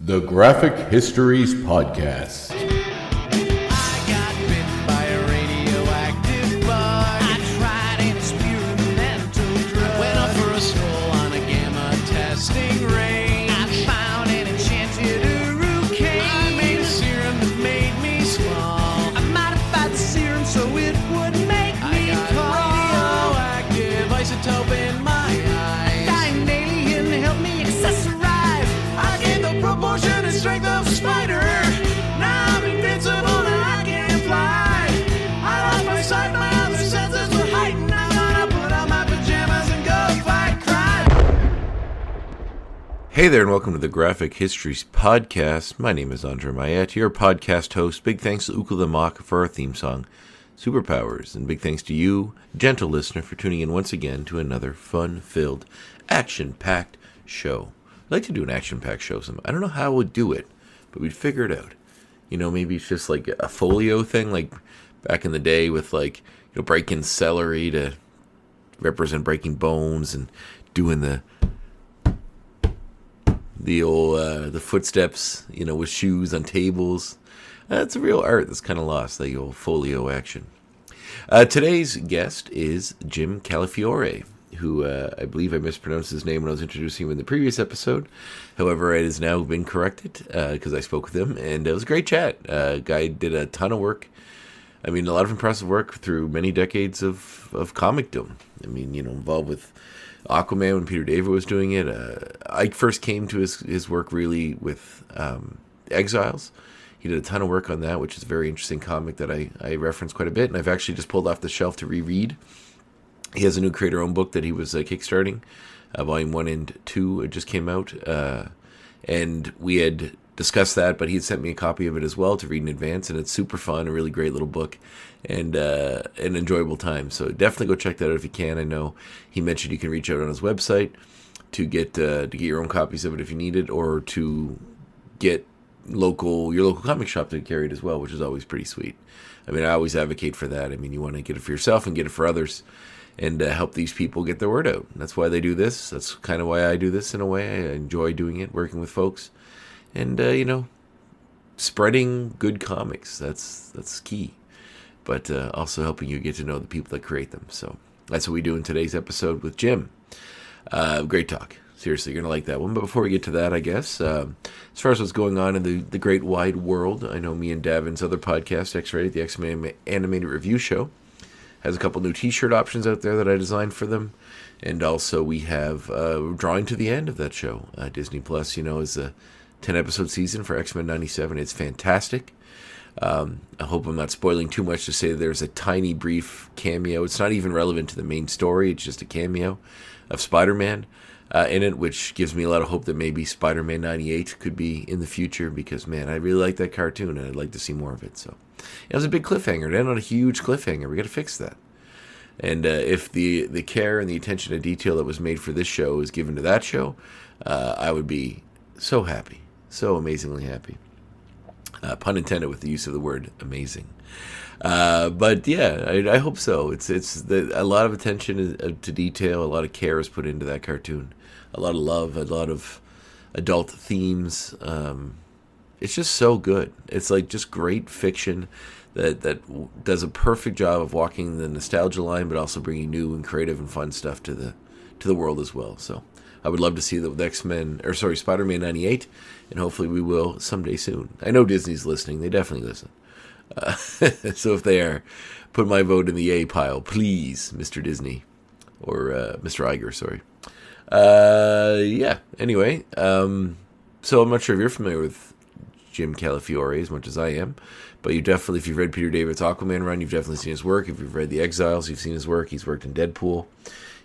The Graphic Histories Podcast. I got bit by a radioactive bug. I tried an experimental drug. Went up for a stroll on a gamma testing range. I found an enchanted hurricane. I made a serum that made me small. I modified the serum so it would make me tall. Radioactive isotope in my eyes. Dying alien helped me accessorize. I gained the proportion and strength of a spider. Now I'm invincible and I can fly. I lost my sight, my other senses were heightened. I'm gonna put on my pajamas and go fight crime. Hey there and welcome to the Graphic Histories Podcast. My name is Andre Mayette, your podcast host. Big thanks to Ukla the Mock for our theme song, Superpowers. And big thanks to you, gentle listener, for tuning in once again to another fun-filled, action-packed show. I'd like to do an action-packed show. I don't know how we'll do it, but we'd figure it out. You know, maybe it's just like a folio thing, like back in the day with breaking celery to represent breaking bones and doing the old the footsteps, with shoes on tables. That's a real art that's kind of lost, the old folio action. Today's guest is Jim Calafiore, who I believe I mispronounced his name when I was introducing him in the previous episode. However, it has now been corrected because I spoke with him, and it was a great chat. Guy did a ton of work. I mean, a lot of impressive work through many decades of comicdom. I mean, involved with Aquaman when Peter David was doing it. I first came to his work really with Exiles. He did a ton of work on that, which is a very interesting comic that I reference quite a bit, and I've actually just pulled off the shelf to reread. He has a new creator-owned book that he was kickstarting. Volume 1 and 2 it just came out. And we had discussed that, but he had sent me a copy of it as well to read in advance. And it's super fun, a really great little book, and an enjoyable time. So definitely go check that out if you can. I know he mentioned you can reach out on his website to get your own copies of it if you need it, or to get your local comic shop to carry it as well, which is always pretty sweet. I mean, I always advocate for that. I mean, you want to get it for yourself and get it for others, and help these people get their word out. That's why they do this. That's kind of why I do this in a way. I enjoy doing it, working with folks, and spreading good comics. That's key. But also helping you get to know the people that create them. So that's what we do in today's episode with Jim. Great talk. Seriously, you're going to like that one. But before we get to that, I guess, as far as what's going on in the great wide world, I know me and Davin's other podcast, X-Rated, the X-Men Animated Review Show, has a couple new t-shirt options out there that I designed for them. And also we have drawing to the end of that show. Disney Plus, is a 10-episode season for X-Men 97. It's fantastic. I hope I'm not spoiling too much to say that there's a tiny, brief cameo. It's not even relevant to the main story. It's just a cameo of Spider-Man in it, which gives me a lot of hope that maybe Spider-Man 98 could be in the future, because, man, I really like that cartoon, and I'd like to see more of it. So it was a big cliffhanger. It ended on a huge cliffhanger. We got to fix that. And if the care and the attention to detail that was made for this show is given to that show, I would be so happy, so amazingly happy. Pun intended with the use of the word amazing. But yeah, I hope so. It's a lot of attention to detail, a lot of care is put into that cartoon, a lot of love, a lot of adult themes. It's just so good. It's like just great fiction that does a perfect job of walking the nostalgia line, but also bringing new and creative and fun stuff to the world as well. So I would love to see the Spider-Man 98, and hopefully we will someday soon. I know Disney's listening; they definitely listen. So if they are, put my vote in the A pile, please, Mr. Disney, or Mr. Iger. Sorry. Yeah. Anyway, so I'm not sure if you're familiar with Jim Calafiore as much as I am, but you definitely, if you've read Peter David's Aquaman run, you've definitely seen his work. If you've read The Exiles, you've seen his work. He's worked in Deadpool.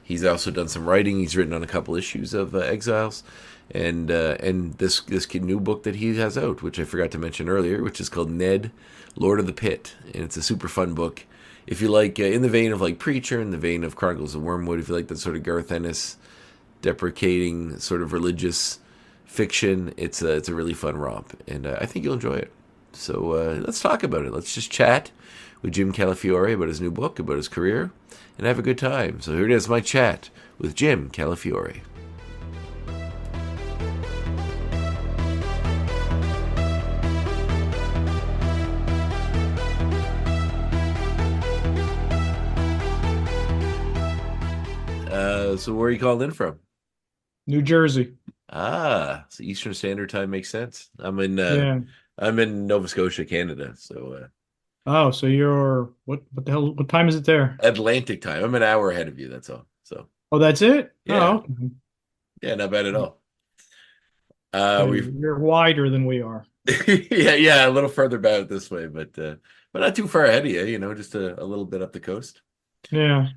He's also done some writing. He's written on a couple issues of Exiles, and this new book that he has out, which I forgot to mention earlier, which is called Ned, Lord of the Pit, and it's a super fun book. If you like, in the vein of like Preacher, in the vein of Chronicles of Wormwood, if you like that sort of Garth Ennis deprecating sort of religious fiction, it's a really fun romp, and I think you'll enjoy it. So let's talk about it. Let's just chat with Jim Calafiore about his new book, about his career, and have a good time. So here it is, my chat with Jim Calafiore. So where are you calling in from? New Jersey. So Eastern Standard Time makes sense. Yeah. I'm in Nova Scotia, Canada. So Oh, so you're what the hell? What time is it there? Atlantic time. I'm an hour ahead of you. That's all. So Oh, that's it. yeah, Oh, okay. yeah, not bad at all. So We've you're wider than we are. yeah, a little further back this way, but not too far ahead of you. Just a little bit up the coast. Yeah.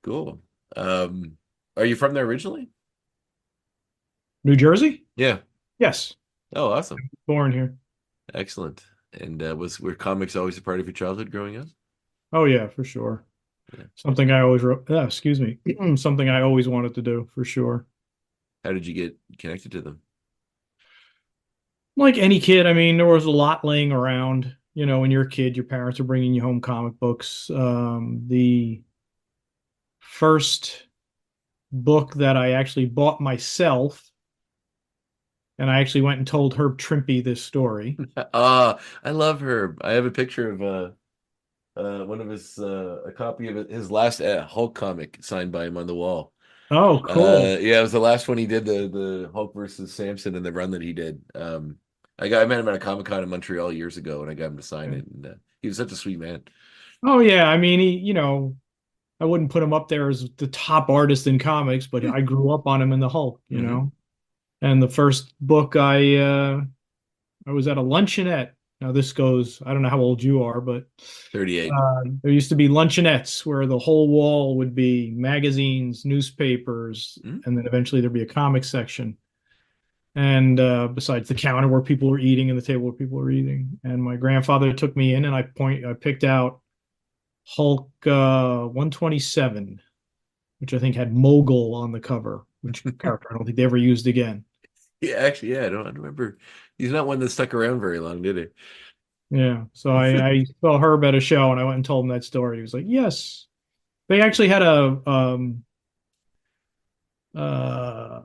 Cool. Are you from there originally? New Jersey? Yeah. Yes. Oh, awesome. Born here. Excellent. And were comics always a part of your childhood growing up? Oh yeah, for sure. Yeah. Something I always wrote. Excuse me. Something I always wanted to do for sure. How did you get connected to them? Like any kid, I mean, there was a lot laying around. When you're a kid, your parents are bringing you home comic books. The first book that I actually bought myself, and I actually went and told Herb Trimpe this story. I love Herb. I have a picture of one of his a copy of his last Hulk comic signed by him on the wall. Oh, cool. Yeah, it was the last one he did, the Hulk versus Samson and the run that he did. I met him at a Comic-Con in Montreal years ago, and I got him to sign it, and he was such a sweet man. Oh yeah, I mean, I wouldn't put him up there as the top artist in comics, but I grew up on him in the Hulk. Mhm. And the first book I was at a luncheonette. Now this goes, I don't know how old you are, but 38. there used to be luncheonettes where the whole wall would be magazines, newspapers, Mhm. and then eventually there'd be a comic section. And besides the counter where people were eating and the table where people were eating. And my grandfather took me in and I picked out Hulk 127, which I think had Mogul on the cover, which character I don't think they ever used again. Yeah, actually, yeah, I don't remember. He's not one that stuck around very long, did Yeah. So he? I saw Herb at a show and I went and told him that story. He was like, yes. They actually had uh, uh,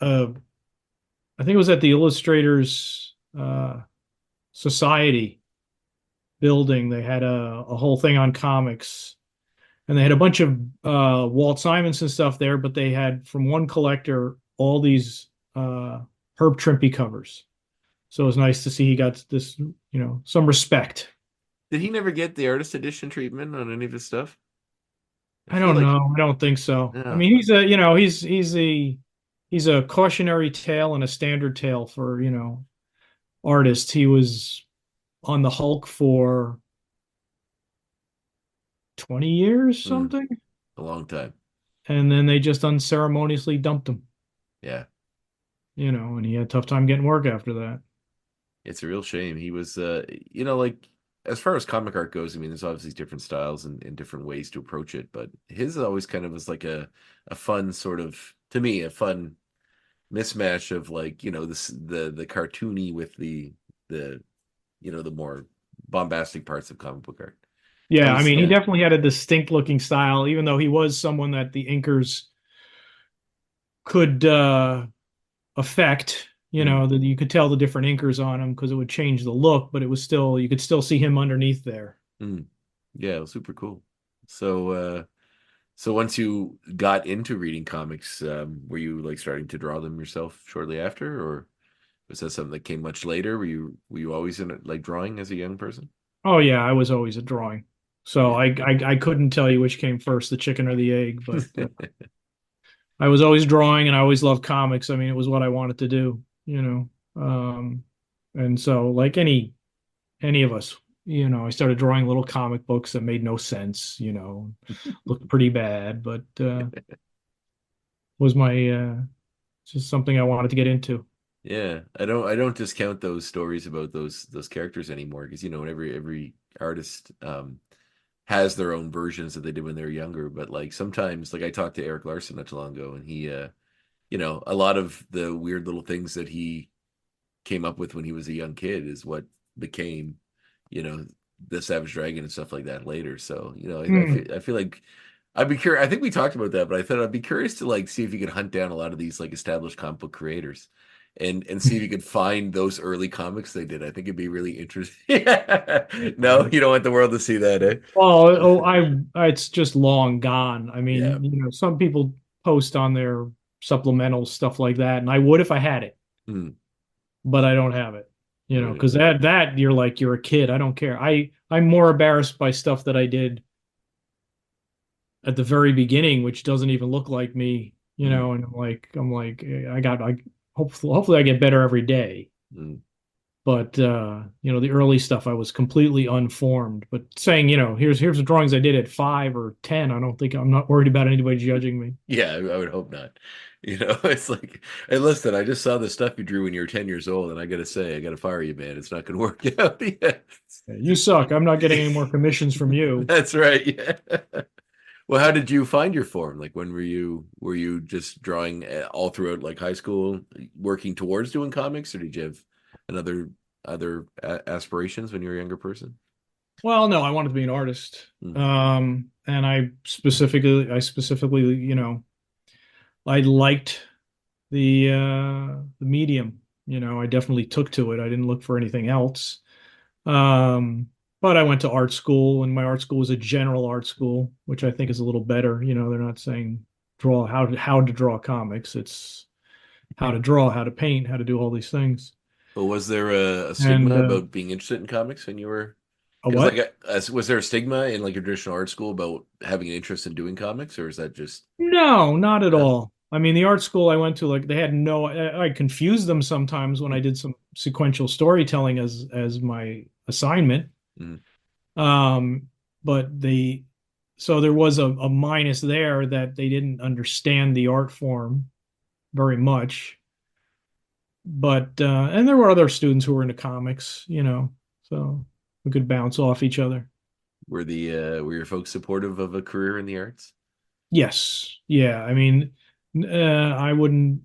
I think it was at the Illustrators Society building. They had a whole thing on comics, and they had a bunch of Walt Simonson stuff there, but they had from one collector all these Herb Trimpe covers. So it was nice to see he got this, some respect. Did he never get the artist edition treatment on any of his stuff? I I feel don't like, know. I don't think so. I yeah. mean, he's a cautionary tale and a standard tale for, artists. He was on the Hulk for 20 years, Hmm, something, a long time. and then they just unceremoniously dumped him, Yeah. and he had a tough time getting work after that. It's a real shame. He was, like as far as comic art goes, I mean, there's obviously different styles and different ways to approach it, but his always kind of was like a fun sort of, to me, a fun mismatch of like, this the cartoony with the the more bombastic parts of comic book art. I Yeah, I was, mean, he yeah. definitely had a distinct looking style, even though he was someone that the inkers could affect, Mm, that you could tell the different inkers on him because it would change the look, but it was still, you could still see him underneath there. mm. Yeah, it was super cool. So so once you got into reading comics, were you like starting to draw them yourself shortly after, or was that something that came much later? Were you always in it, like drawing as a young person? Oh yeah, I was always a drawing. So Yeah. I couldn't tell you which came first, the chicken or the egg, but I was always drawing and I always loved comics. I mean, it was what I wanted to do. And so like any of us, I started drawing little comic books that made no sense, looked pretty bad, but was my just something I wanted to get into. Yeah, I don't discount those stories about those characters anymore because every artist has their own versions that they did when they were younger. But like sometimes, like I talked to Eric Larson not too long ago, and he, a lot of the weird little things that he came up with when he was a young kid is what became, you know, the Savage Dragon and stuff like that later. So, Hmm. I feel like I'd be curious. I think we talked about that, but I thought I'd be curious to like see if you could hunt down a lot of these like established comic book creators and see if you could find those early comics they did. I think it'd be really interesting. No, you don't want the world to see that, eh? Oh, it's just long gone. I Yeah. mean, some people post on their supplemental stuff like that, and I would if I had it, Hmm. but I don't have it. Right. Because that you're a kid. I don't care. I'm more embarrassed by stuff that I did at the very beginning, which doesn't even look like me. Hmm. And I'm like, I hopefully I get better every day. Hmm. But the early stuff I was completely unformed. But saying, here's the drawings I did at 5 or 10, I'm not worried about anybody judging me. Yeah, I would hope not. It's like, hey, listen, I just saw the stuff you drew when you were 10 years old, and I gotta say, I gotta fire you, man. It's not gonna work out. Yeah. You suck. I'm not getting any more commissions from you. That's right. Yeah. Well, how did you find your form? Like, when were you just drawing all throughout like high school, working towards doing comics, or did you have another other aspirations when you were a younger person? Well, no, I wanted to be an artist. Hmm. And I specifically, I liked the medium. I definitely took to it. I didn't look for anything else. But I went to art school, and my art school was a general art school, which I think is a little better. They're not saying draw how to draw comics. It's how to draw, how to paint, how to do all these things. But was there a And stigma about being interested in comics when you were? a Because like, what? was there a stigma in like a traditional art school about having an interest in doing comics, or is that just? No, not at Uh, all. I mean, the art school I went to, like, they had no. I confused them sometimes when I did some sequential storytelling as my assignment. mm, Um, but so there was a minus there that they didn't understand the art form very much. But and there were other students who were into comics, so we could bounce off each other. were your folks supportive of a career in the arts? Yes, yeah. I mean, I wouldn't.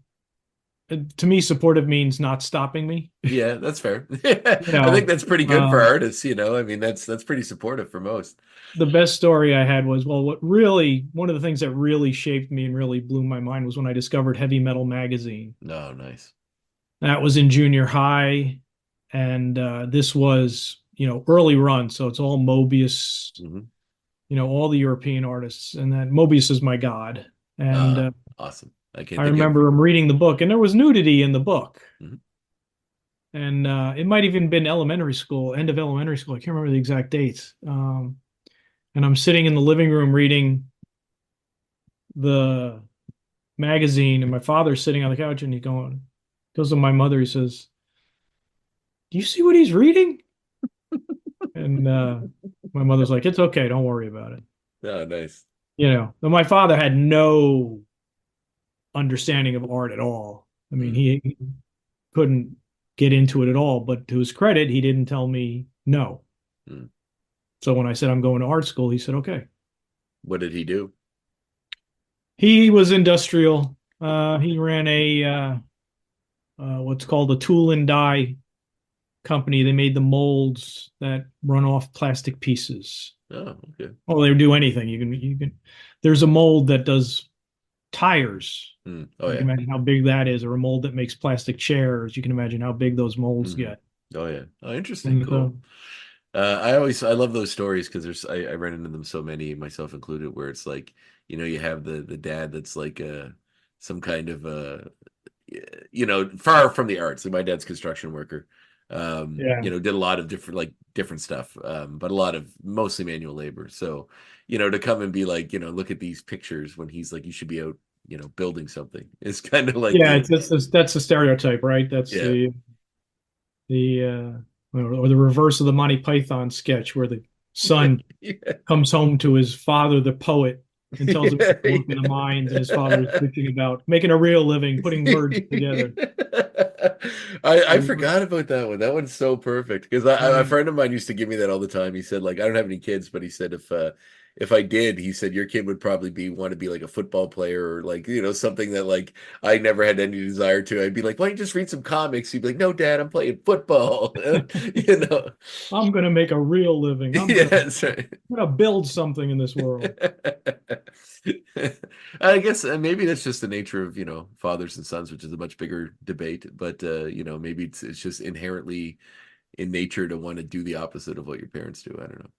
To me, supportive means not stopping me. Yeah, that's fair. You I think know, that's pretty good for uh, artists. I mean, that's pretty supportive for most. the best story I had was, well, one of the things that really shaped me and really blew my mind was when I discovered Heavy Metal magazine. No, nice. That was in junior high, and this was, early run, so it's all Mobius, Hmm. all the European artists, and that Mobius is my god. And Awesome. I can't I think of. remember him reading the book, and there was nudity in the book. Mhm. And it might even been elementary school, end of elementary school. I can't remember the exact dates. And I'm sitting in the living room reading the magazine, and my father's sitting on the couch, and goes to my mother. He says, "Do you see what he's reading?" And my mother's like, "It's okay, don't worry about it." Oh, nice. But my father had no understanding of art at all. I mean, Mm, he couldn't get into it at all. But to his credit, he didn't tell me no. mm. So when I said I'm going to art school, he said, okay. What did he do? He was industrial. He ran what's called a tool and die company. They made the molds that run off plastic pieces. Oh, okay. Oh, they would do anything. There's a mold that does tires. Mm. Oh, You yeah. can imagine how big that is, or a mold that makes plastic chairs. You can imagine how big those molds Hmm. get. Oh, yeah. Oh, interesting. And Cool. I love those stories because I run into them so many, myself included, where it's like, you have the dad that's like some kind of far from the arts. Like my dad's a construction worker. yeah, Did a lot of different stuff, but a lot of mostly manual labor. So, to come and be like, look at these pictures when he's like, you should be out, building something. It's kind of like yeah, the that's the stereotype, right? That's yeah. the reverse of the Monty Python sketch where the son Yeah. comes home to his father, the poet, and tells him Yeah, to work in the mines, and his father is bitching about making a real living, putting words together. I And, forgot about that one. That one's so perfect because a uh, friend of mine used to give me that all the time. He said like I don't have any kids, but he said if I did, he said your kid would probably want to be like a football player or like, something that like I never had any desire to. I'd be like, why don't you just read some comics? He'd be like, no, Dad, I'm playing football. you know. I'm gonna make a real living. Yeah, that's right. I'm gonna build something in this world. I guess maybe that's just the nature of, fathers and sons, which is a much bigger debate. But maybe it's just inherently in nature to want to do the opposite of what your parents do. I don't know.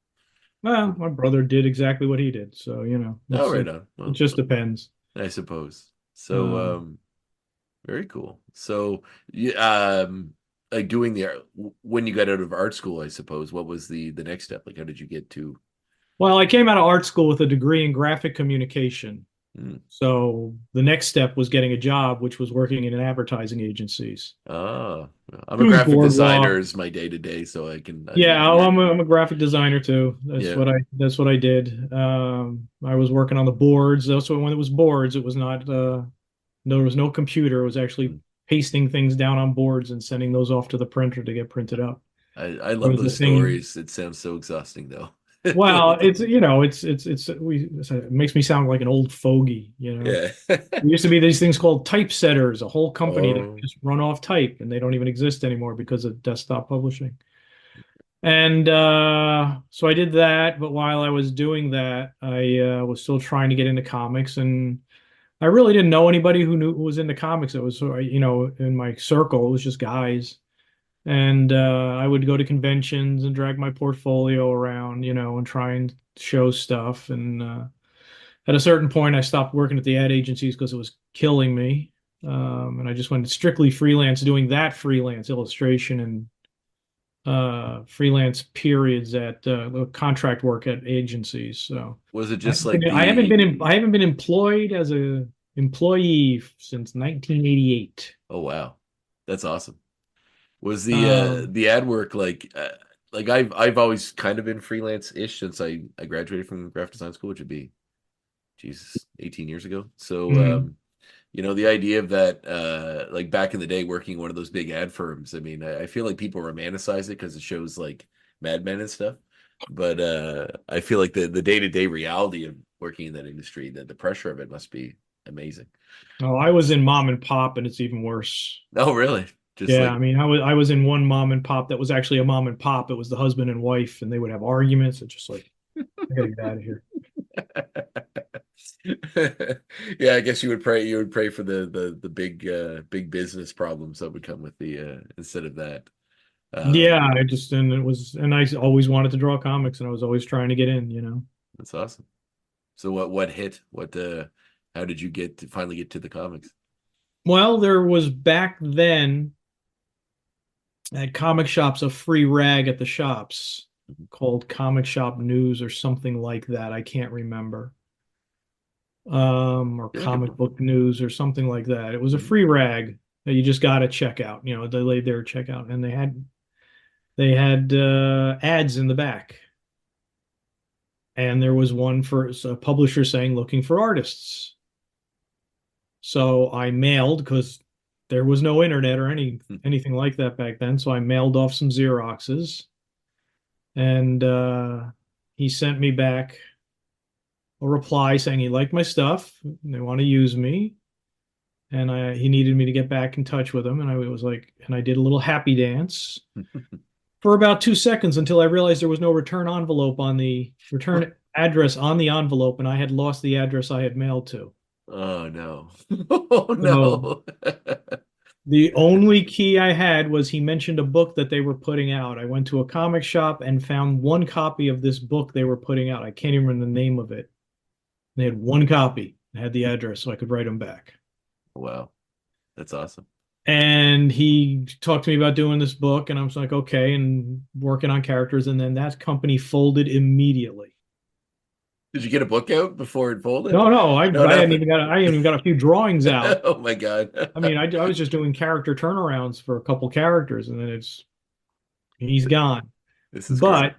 Well, my brother did exactly what he did, so Oh, right it, on. it Well, just depends. I suppose. So, very cool. So, like doing when you got out of art school, I suppose, what was the next step? Like, how did you get to? Well, I came out of art school with a degree in graphic communication. Hmm. So the next step was getting a job, which was working in advertising agencies. Oh, I'm a graphic designer Boardwalk. is my day to day, so I can. Yeah, I'm a graphic designer too. Yeah. That's what I did. I was working on the boards. Also, when it was boards, it was not there was no computer. It was actually pasting things down on boards and sending those off to the printer to get printed up. I There love was a those thing. stories. It sounds so exhausting, though. Well, it makes me sound like an old fogey. Yeah. There used to be these things called typesetters, a whole company that Oh. just run off type, and they don't even exist anymore because of desktop publishing. And so I did that, but while I was doing that, I was still trying to get into comics, and I really didn't know anybody who was into comics. It was, in my circle, it was just guys. And I would go to conventions and drag my portfolio around, and try and show stuff. And at a certain point, I stopped working at the ad agencies because it was killing me. And I just went strictly freelance, doing that freelance illustration and freelance periods at contract work at agencies. So Was it I just haven't like been, I haven't been employed as a employee since 1988. Oh wow, that's awesome. Was Um, the ad work like I've always kind of been freelance-ish since I graduated from graphic design school, which would be Jesus 18 years ago. So mhm. the idea of that like back in the day working in one of those big ad firms. I mean, I feel like people romanticize it because it shows like Mad Men and stuff. But I feel like the day-to-day reality of working in that industry, the pressure of it must be amazing. Oh, I was in mom and pop, and it's even worse. Oh, really? Just Yeah, like I mean, I was in one mom and pop that was actually a mom and pop. It was the husband and wife, and they would have arguments. It's just like, I gotta get out of here. yeah, I guess you would pray for the big business problems that would come with the instead of that. Yeah, Um, and I always wanted to draw comics, and I was always trying to get in. that's awesome. So what hit? How did you finally get to the comics? Well, there was back then at comic shops a free rag at the shops called Comic Shop News or something like that. I can't remember. Or Yeah, good Comic one. Book News or something like that. It was a Mhm. free rag that you just got to check out. They laid there to check out, and they had ads in the back, and there was one for a publisher saying looking for artists. So I mailed because there was no internet or anything like that back then. So I mailed off some Xeroxes, and he sent me back a reply saying he liked my stuff, and they want to use me, and he needed me to get back in touch with him. And I was like, and I did a little happy dance for about 2 seconds until I realized there was no return envelope on the return address on the envelope, and I had lost the address I had mailed to. Oh no. Oh So no. the only key I had was he mentioned a book that they were putting out. I went to a comic shop and found one copy of this book they were putting out. I can't even remember the name of it. They had one copy. I had the address so I could write them back. Wow. That's awesome. And he talked to me about doing this book, and I was like, okay, and working on characters. And then that company folded immediately. Did you get a book out before it folded? No, I No, hadn't nothing. even got I hadn't even got a few drawings out. Oh my God. I mean, I was just doing character turnarounds for a couple characters, and then he's gone. This is great. But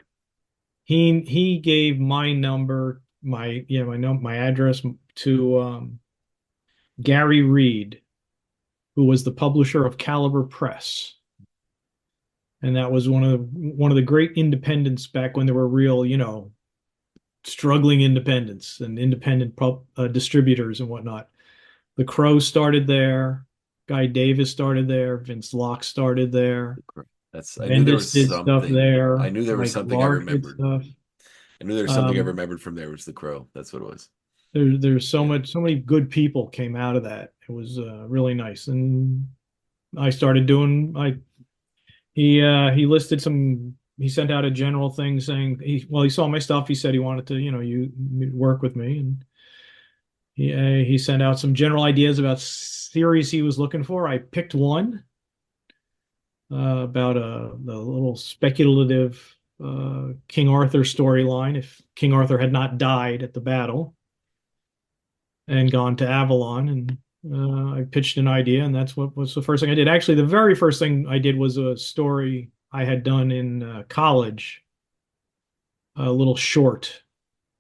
he gave my number, my address to Gary Reed, who was the publisher of Calibre Press, and that was one of the great independents back when there were real, struggling independents and independent distributors and whatnot. The Crow started there. Guy Davis started there. Vince Locke started there. I knew there Bendis was did stuff something. there. I knew there was Mike something I Lark did remembered. stuff. I knew there was something I Um, remembered from there was the Crow. That's what it was. there's Yeah. so many good people came out of that. It was really nice, and I started doing. He listed some. He sent out a general thing saying he saw my stuff. He said he wanted to you work with me, and he sent out some general ideas about series he was looking for. I picked one about the little speculative King Arthur storyline. If King Arthur had not died at the battle and gone to Avalon, and I pitched an idea, and that's what was the first thing I did. Actually, the very first thing I did was a story I had done in college, a little short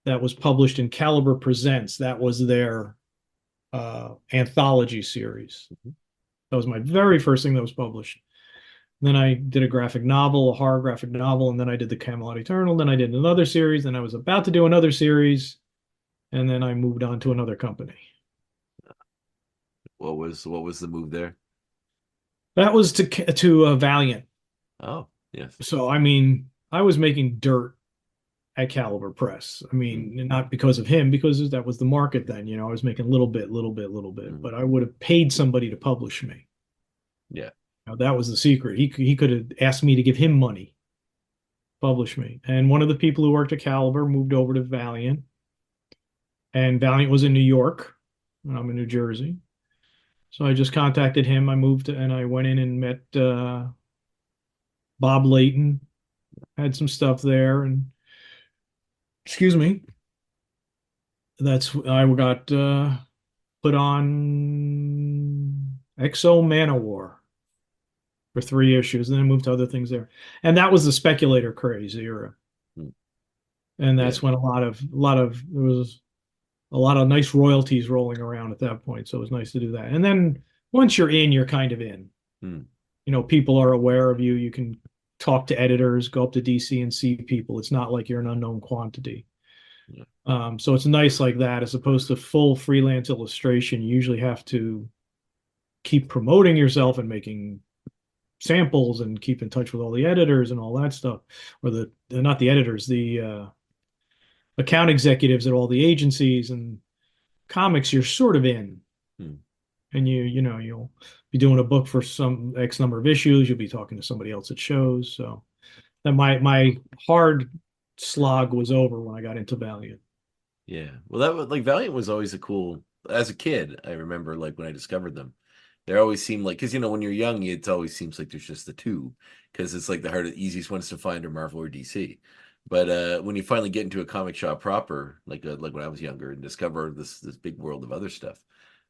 that was published in Calibre Presents. That was their anthology series. That was my very first thing that was published. Then I did a graphic novel, a horror graphic novel, and then I did the Camelot Eternal. Then I did another series, and I was about to do another series, and then I moved on to another company. What was the move there? That was to Valiant. Oh, yes. So I mean, I was making dirt at Caliber Press. I mean, not because of him, because that was the market then. I was making little bit, but I would have paid somebody to publish me. Yeah. That was the secret. He could have asked me to give him money, publish me. And one of the people who worked at Caliber moved over to Valiant, and Valiant was in New York, and I'm in New Jersey. So I just contacted him. I moved and I went in and met Bob Layton, had some stuff there, and excuse me, I got put on Exo Manowar for 3 issues, and then I moved to other things there. And that was the speculator craze era. Hmm. And that's when there was a lot of nice royalties rolling around at that point. So it was nice to do that. And then once you're in, you're kind of in. Hmm. People are aware of you. You can talk to editors, go up to DC and see people. It's not like you're an unknown quantity. Yeah. So it's nice like that, as opposed to full freelance illustration. You usually have to keep promoting yourself and making samples and keep in touch with all the editors and all that stuff, or not the editors, the account executives at all the agencies. And comics, you're sort of in. Hmm. And you'll be doing a book for some X number of issues. You'll be talking to somebody else at shows. So that my hard slog was over when I got into Valiant. Yeah. Well, that was like Valiant was always a cool. As a kid, I remember like when I discovered them, they always seemed like, because when you're young, it always seems like there's just the two, because it's like the easiest ones to find are Marvel or DC. But when you finally get into a comic shop proper, like when I was younger, and discover this big world of other stuff,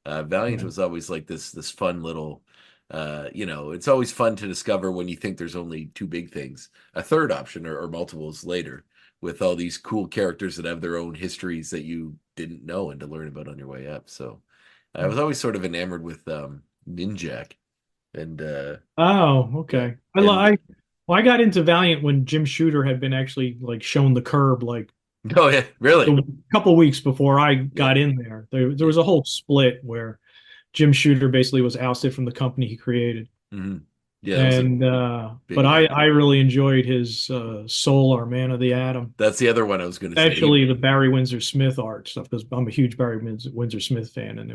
Valiant was always like this fun little. It's always fun to discover when you think there's only two big things, a third option or multiples later, with all these cool characters that have their own histories that you didn't know and to learn about on your way up. So I was always sort of enamored with Ninjak, and Oh, okay. and I got into Valiant when Jim Shooter had been actually like shown the curb like oh yeah, really, a couple weeks before I yeah, got in there. There was a whole split where Jim Shooter basically was ousted from the company he created. mm-hmm. Yeah, that was a And but big I event. I really enjoyed his Solar Man of the Atom, That's the other one I was going to say. especially the Barry Windsor Smith art stuff, because I'm a huge Barry Windsor Smith fan, and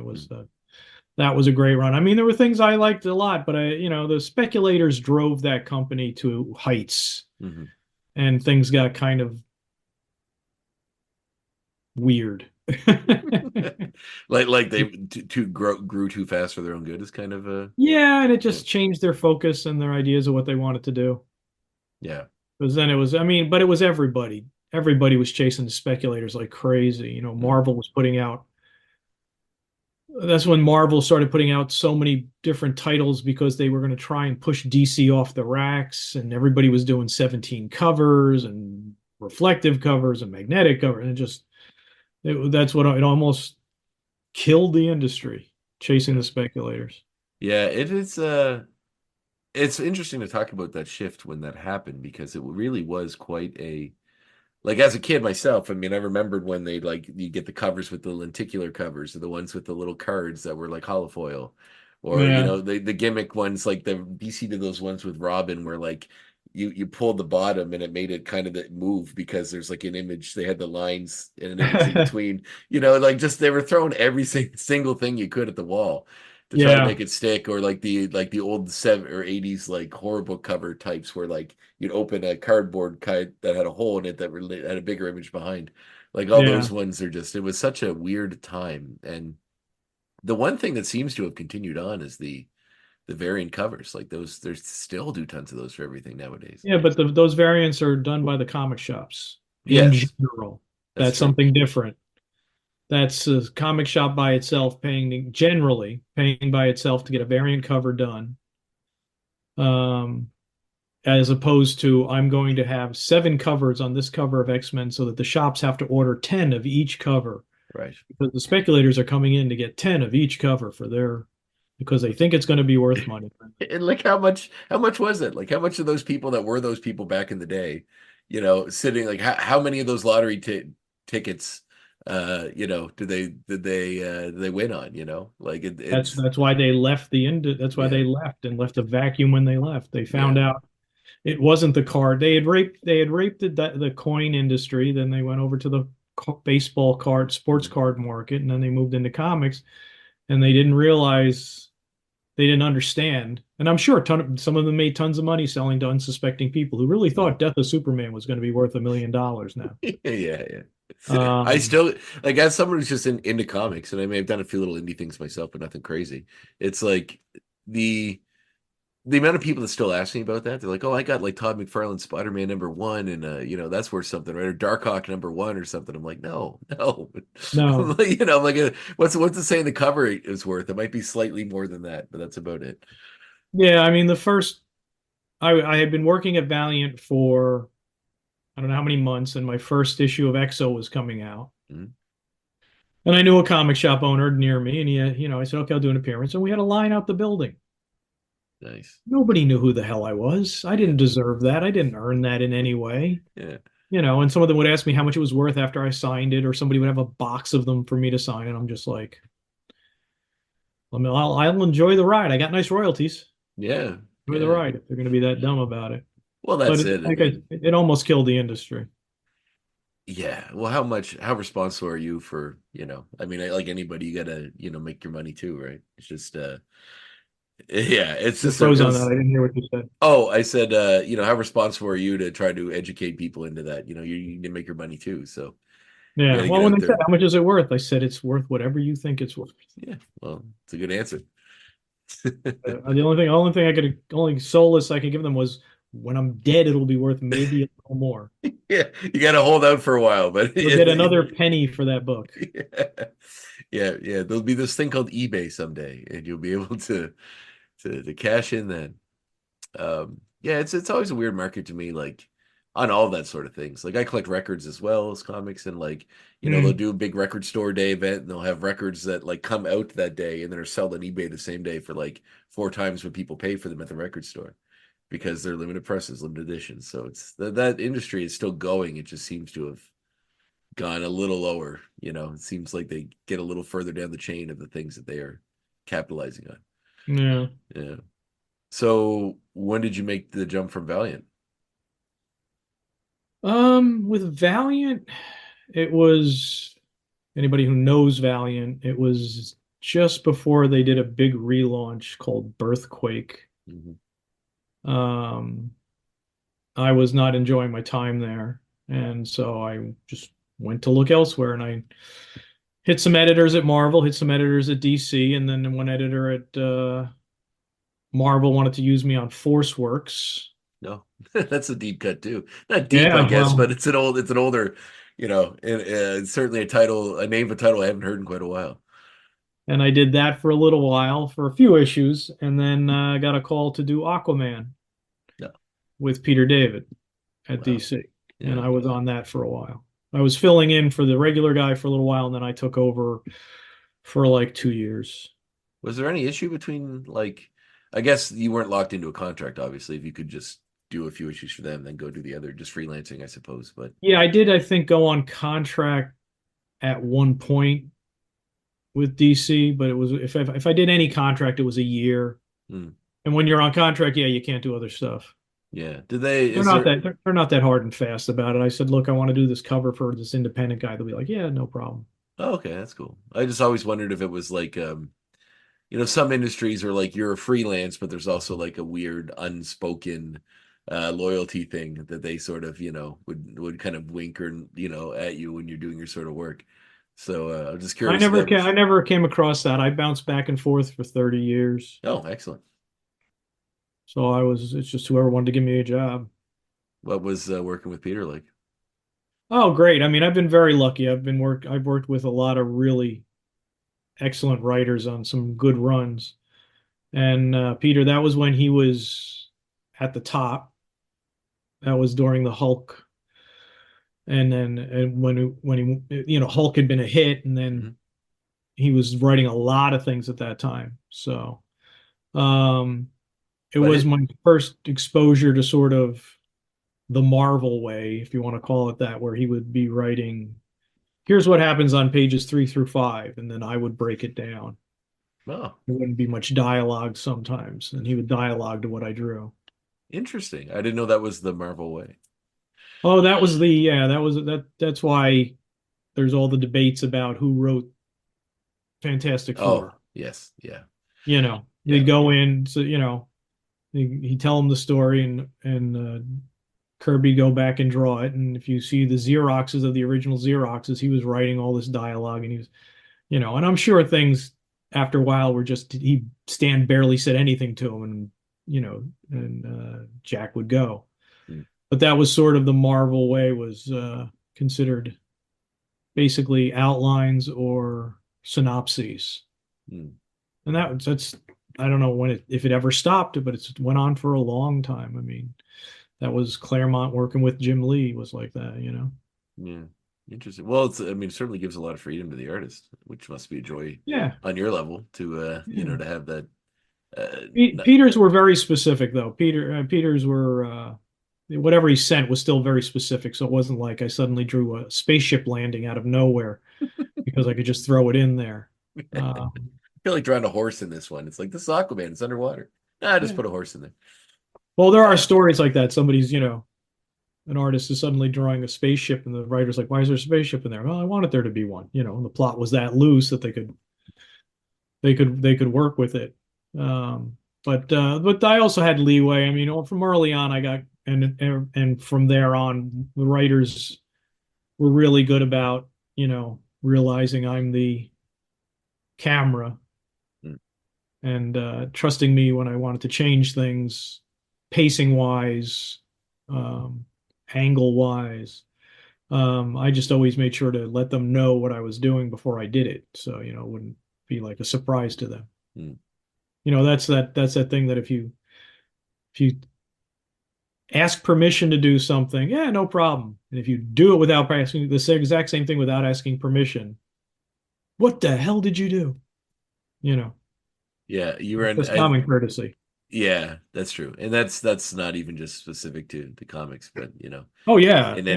that was a great run. I mean, there were things I liked a lot, but the speculators drove that company to heights, Mm-hmm. and things got kind of weird. like they grew too fast for their own good is kind of a Yeah, and it yeah, just changed their focus and their ideas of what they wanted to do. yeah. Because then it was, I mean, but it was everybody. Everybody was chasing the speculators like crazy. Mm. Marvel was putting out. That's when Marvel started putting out so many different titles, because they were going to try and push DC off the racks, and everybody was doing 17 covers and reflective covers and magnetic covers, and that's what it almost killed the industry, chasing Yeah. the speculators. Yeah, it is it's interesting to talk about that shift when that happened, because it really was quite a like as a kid myself, I mean, I remembered when they like you get the covers with the lenticular covers, or the ones with the little cards that were like holofoil, or Yeah. the gimmick ones like the DC did those ones with Robin where like you pulled the bottom and it made it kind of that move because there's like an image, they had the lines and an image in between, like just they were throwing every single thing you could at the wall to try to Yeah. make it stick, or like the old 70s or 80s like horror book cover types where like you'd open a cardboard kite that had a hole in it that had a bigger image behind. Like all Yeah. those ones are just, it was such a weird time. And the one thing that seems to have continued on is the variant covers. Like those, there's still do tons of those for everything nowadays. Yeah, but those variants are done by the comic shops in Yes, general. that's That's true. something different. That's a comic shop by itself generally paying by itself to get a variant cover done. Um, as opposed to I'm going to have 7 covers on this cover of X-Men so that the shops have to order 10 of each cover Right. because the speculators are coming in to get 10 of each cover for their because they think it's going to be worth money. And like how much was it? Like how much of those people that were those people back in the day, sitting like how many of those lottery tickets did they win on, Like That's it's that's why they left that's why yeah. they left and left a vacuum when they left. They Yeah. found out it wasn't the card. They had raped the coin industry, then they went over to the baseball card, sports card market, and then they moved into comics and they didn't understand. And I'm sure some of them made tons of money selling to unsuspecting people who really Yeah. thought Death of Superman was going to be worth $1 million now. Yeah. I Um, still like, as someone who's just into comics, and I may have done a few little indie things myself, but nothing crazy. It's like the the amount of people that still ask me about that. They're like, "Oh, I got like Todd McFarlane's Spider-Man #1, and that's worth something, right? Or Darkhawk #1 or something." I'm like, no, no. I'm no. like, I'm like, what's it saying the cover is worth? It might be slightly more than that, but that's about it. Yeah, I mean I had been working at Valiant for I don't know how many months, and my first issue of EXO was coming out. Mhm. And I knew a comic shop owner near me, and I said, okay, I'll do an appearance. And we had a line out the building. Nice. Nobody knew who the hell I was. I Yeah, didn't deserve that. I didn't earn that in any way. yeah, And some of them would ask me how much it was worth after I signed it, or somebody would have a box of them for me to sign. And I'm just like, I'll enjoy the ride. I got nice royalties. yeah, Enjoy the yeah. ride if they're going to be that dumb about it. Well, But that's it, it. I like mean, it almost killed the industry. yeah. Well, how responsible are you for, I mean, like anybody, you gotta, make your money too, right? It's just, yeah, it's You just, froze on that. I didn't hear what you said. oh, I said, how responsible are you to try to educate people into that? You need to make your money too. So you got Yeah. to Well, get when out they said there. how much is it worth, I said it's worth whatever you think it's worth. Yeah. Well, it's a good answer. Only solace I could give them was when I'm dead, it'll be worth maybe a little more. Yeah. You got to hold out for a while, but You'll get another penny for that book. yeah. Yeah. There'll be this thing called eBay someday, and you'll be able to cash in then. Yeah, it's always a weird market to me, like on all that sort of things. Like I collect records as well as comics, and like they'll Hmm. do a big record store day event, and they'll have records that like come out that day and then are sold on eBay the same day for like 4 times what people pay for them at the record store because they're limited presses, limited editions. So it's that industry is still going. It just seems to have gone a little lower. It seems like they get a little further down the chain of the things that they are capitalizing on. Yeah. Yeah. So when did you make the jump from Valiant? With Valiant, it was anybody who knows Valiant, it was just before they did a big relaunch called Birthquake. Mhm. Um, I was not enjoying my time there, and so I just went to look elsewhere, and I hit some editors at Marvel, hit some editors at DC, and then one editor at Marvel wanted to use me on ForceWorks. No, that's a deep cut too. Not deep, I Yeah, guess, well, but it's an older, it's certainly a name of a title I haven't heard in quite a while. and I did that for a little while, for a few issues, and then got a call to do Aquaman No, with Peter David at wow, DC, and yeah. I was on that for a while. I was filling in for the regular guy for a little while, and then I took over for like 2 years. Was there any issue between like, I guess you weren't locked into a contract, obviously, if you could just do a few issues for them, then go do the other, just freelancing, I suppose. But Yeah, I did, I think, go on contract at one point with DC, but it was if I did any contract, it was a year. hmm, And when you're on contract, yeah, you can't do other stuff. yeah, did they? They're Is not there? that they're not that hard and fast about it. I said, look, I want to do this cover for this independent guy. They'll be like, yeah, no problem. Oh, okay, that's cool. I just always wondered if it was like, some industries are like you're a freelance, but there's also like a weird unspoken loyalty thing that they sort of, would kind of wink or at you when you're doing your sort of work. So I'm just I curious if never that was. I never came across that. I bounced back and forth for 30 years. Oh, excellent. So it's just whoever wanted to give me a job. What was working with Peter like? Oh, great. I mean, I've been very lucky. I've worked with a lot of really excellent writers on some good runs. And Peter, that was when he was at the top. That was during the Hulk, and then when he Hulk had been a hit, and Hmm. then he was writing a lot of things at that time. So um, it But was my first exposure to sort of the Marvel way, if you want to call it that, where he would be writing, here's what happens on pages 3 through 5, and then I would break it down. oh, There wouldn't be much dialogue sometimes, and he would dialogue to what I drew. interesting. I didn't know that was the Marvel way. Oh, that was the yeah, that was that's why there's all the debates about who wrote Fantastic Oh, Four. yes, yeah, They yeah. go in, so he tell them the story, and Kirby go back and draw it. And if you see the Xeroxes of the original Xeroxes, he was writing all this dialogue, and he was, and I'm sure things after a while were just Stan barely said anything to him, and Jack would go. Mm, But that was sort of the Marvel way, was considered basically outlines or synopses. mm. And that's I don't know if it ever stopped, but it went on for a long time. I mean, that was Claremont working with Jim Lee was like that. Yeah, interesting. Well, I mean, it certainly gives a lot of freedom to the artist, which must be a joy Yeah. on your level to, Yeah. to have that. Not, Peters were very specific though. Peters were whatever he sent was still very specific. So it wasn't like I suddenly drew a spaceship landing out of nowhere because I could just throw it in there. I Um, feel like drawing a horse in this one. It's like this is Aquaman. It's underwater. Ah, just yeah. put a horse in there. Well, there are stories like that. Somebody's, an artist is suddenly drawing a spaceship, and the writer's like, "Why is there a spaceship in there?" Well, I wanted there to be one. And the plot was that loose that they could work with it. But I also had leeway. I mean, from early on, I got and from there on, the writers were really good about realizing I'm the camera Mm, and trusting me when I wanted to change things, pacing wise, um, angle wise. I just always made sure to let them know what I was doing before I did it, so it wouldn't be like a surprise to them. mm. That's that thing that if you ask permission to do something, yeah, no problem. And if you do it without asking the exact same thing without asking permission, what the hell did you do? You know, Yeah, you were it's in. just common courtesy. Yeah, that's true, and that's not even just specific to the comics, but Oh yeah, in yeah,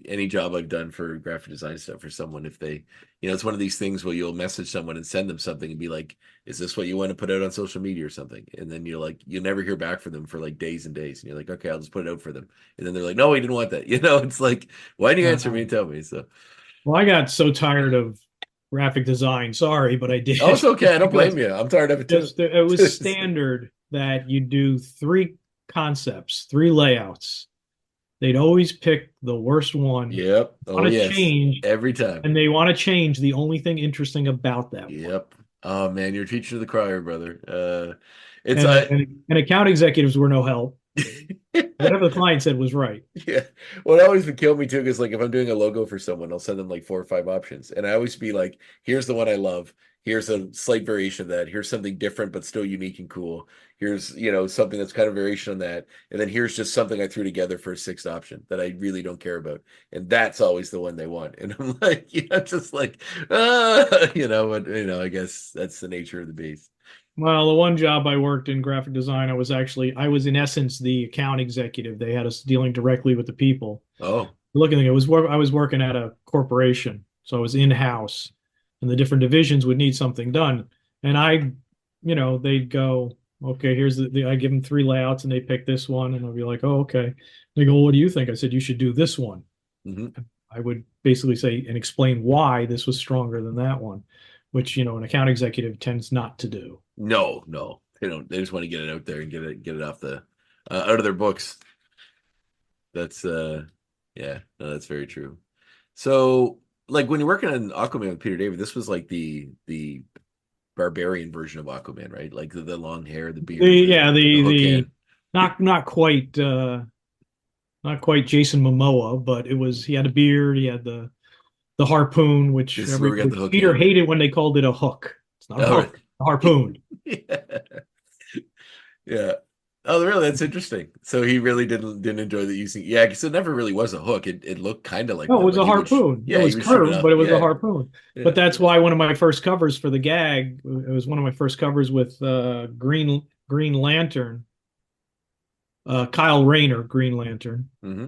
any job I've done for graphic design stuff for someone, if they, it's one of these things where you'll message someone and send them something and be like, "Is this what you want to put out on social media or something?" And then you're like, you never hear back from them for like days and days, and you're like, "Okay, I'll just put it out for them." And then they're like, "No, we didn't want that." It's like, why didn't you answer me yeah. and tell me? So, Well, I got so tired of graphic design. Sorry, but I oh, it's did. okay. I don't Because blame you. I'm tired of it too. just it was standard that you do three concepts, three layouts. They'd always pick the worst one. Yep. Oh Want to yes. change, Every time. and they want to change the only thing interesting about that one. Yep. Oh man, you're teaching to the crier, brother. It's And, I. and account executives were no help. Whatever the client said was right. Yeah. What always would kill me too is like if I'm doing a logo for someone, I'll send them like 4 or 5 options. And I always be like, here's the one I love. Here's a slight variation of that. Here's something different but still unique and cool. Here's, something that's kind of variation on that. And then here's just something I threw together for a sixth option that I really don't care about. And that's always the one they want. And I'm like, just like, but I guess that's the nature of the beast. Well, the one job I worked in graphic design, I was in essence the account executive. They had us dealing directly with the people. Oh, Looking, I was working at a corporation, so I was in-house, and the different divisions would need something done. And they'd go, okay, I give them three layouts, and they pick this one, and I'll be like, oh, okay. They go, well, what do you think? I said, you should do this one. hmm. I would basically say and explain why this was stronger than that one, which, an account executive tends not to do. No, no, they don't. They just want to get it out there and get it off the out of their books. That's yeah, no, that's very true. So, like when you're working on Aquaman with Peter David, this was like the barbarian version of Aquaman, right? Like the long hair, the The beard, yeah, the hook the hand. not quite Jason Momoa, but he had a beard, he had the harpoon, This is where we got the which hook Peter hand. hated when they called it a hook. It's not a Oh, hook, a harpoon. yeah. Yeah. Oh, really? That's interesting. So he really didn't enjoy the using. Yeah, because it never really was a hook. It looked kind of like No, it one, was but a harpoon. It yeah, he was would shoot it curved, but out. it was a Yeah, harpoon. yeah. But that's why one of my first covers for the gag, it was one of my first covers with Green Lantern, Kyle Rayner, Green Lantern, Hmm.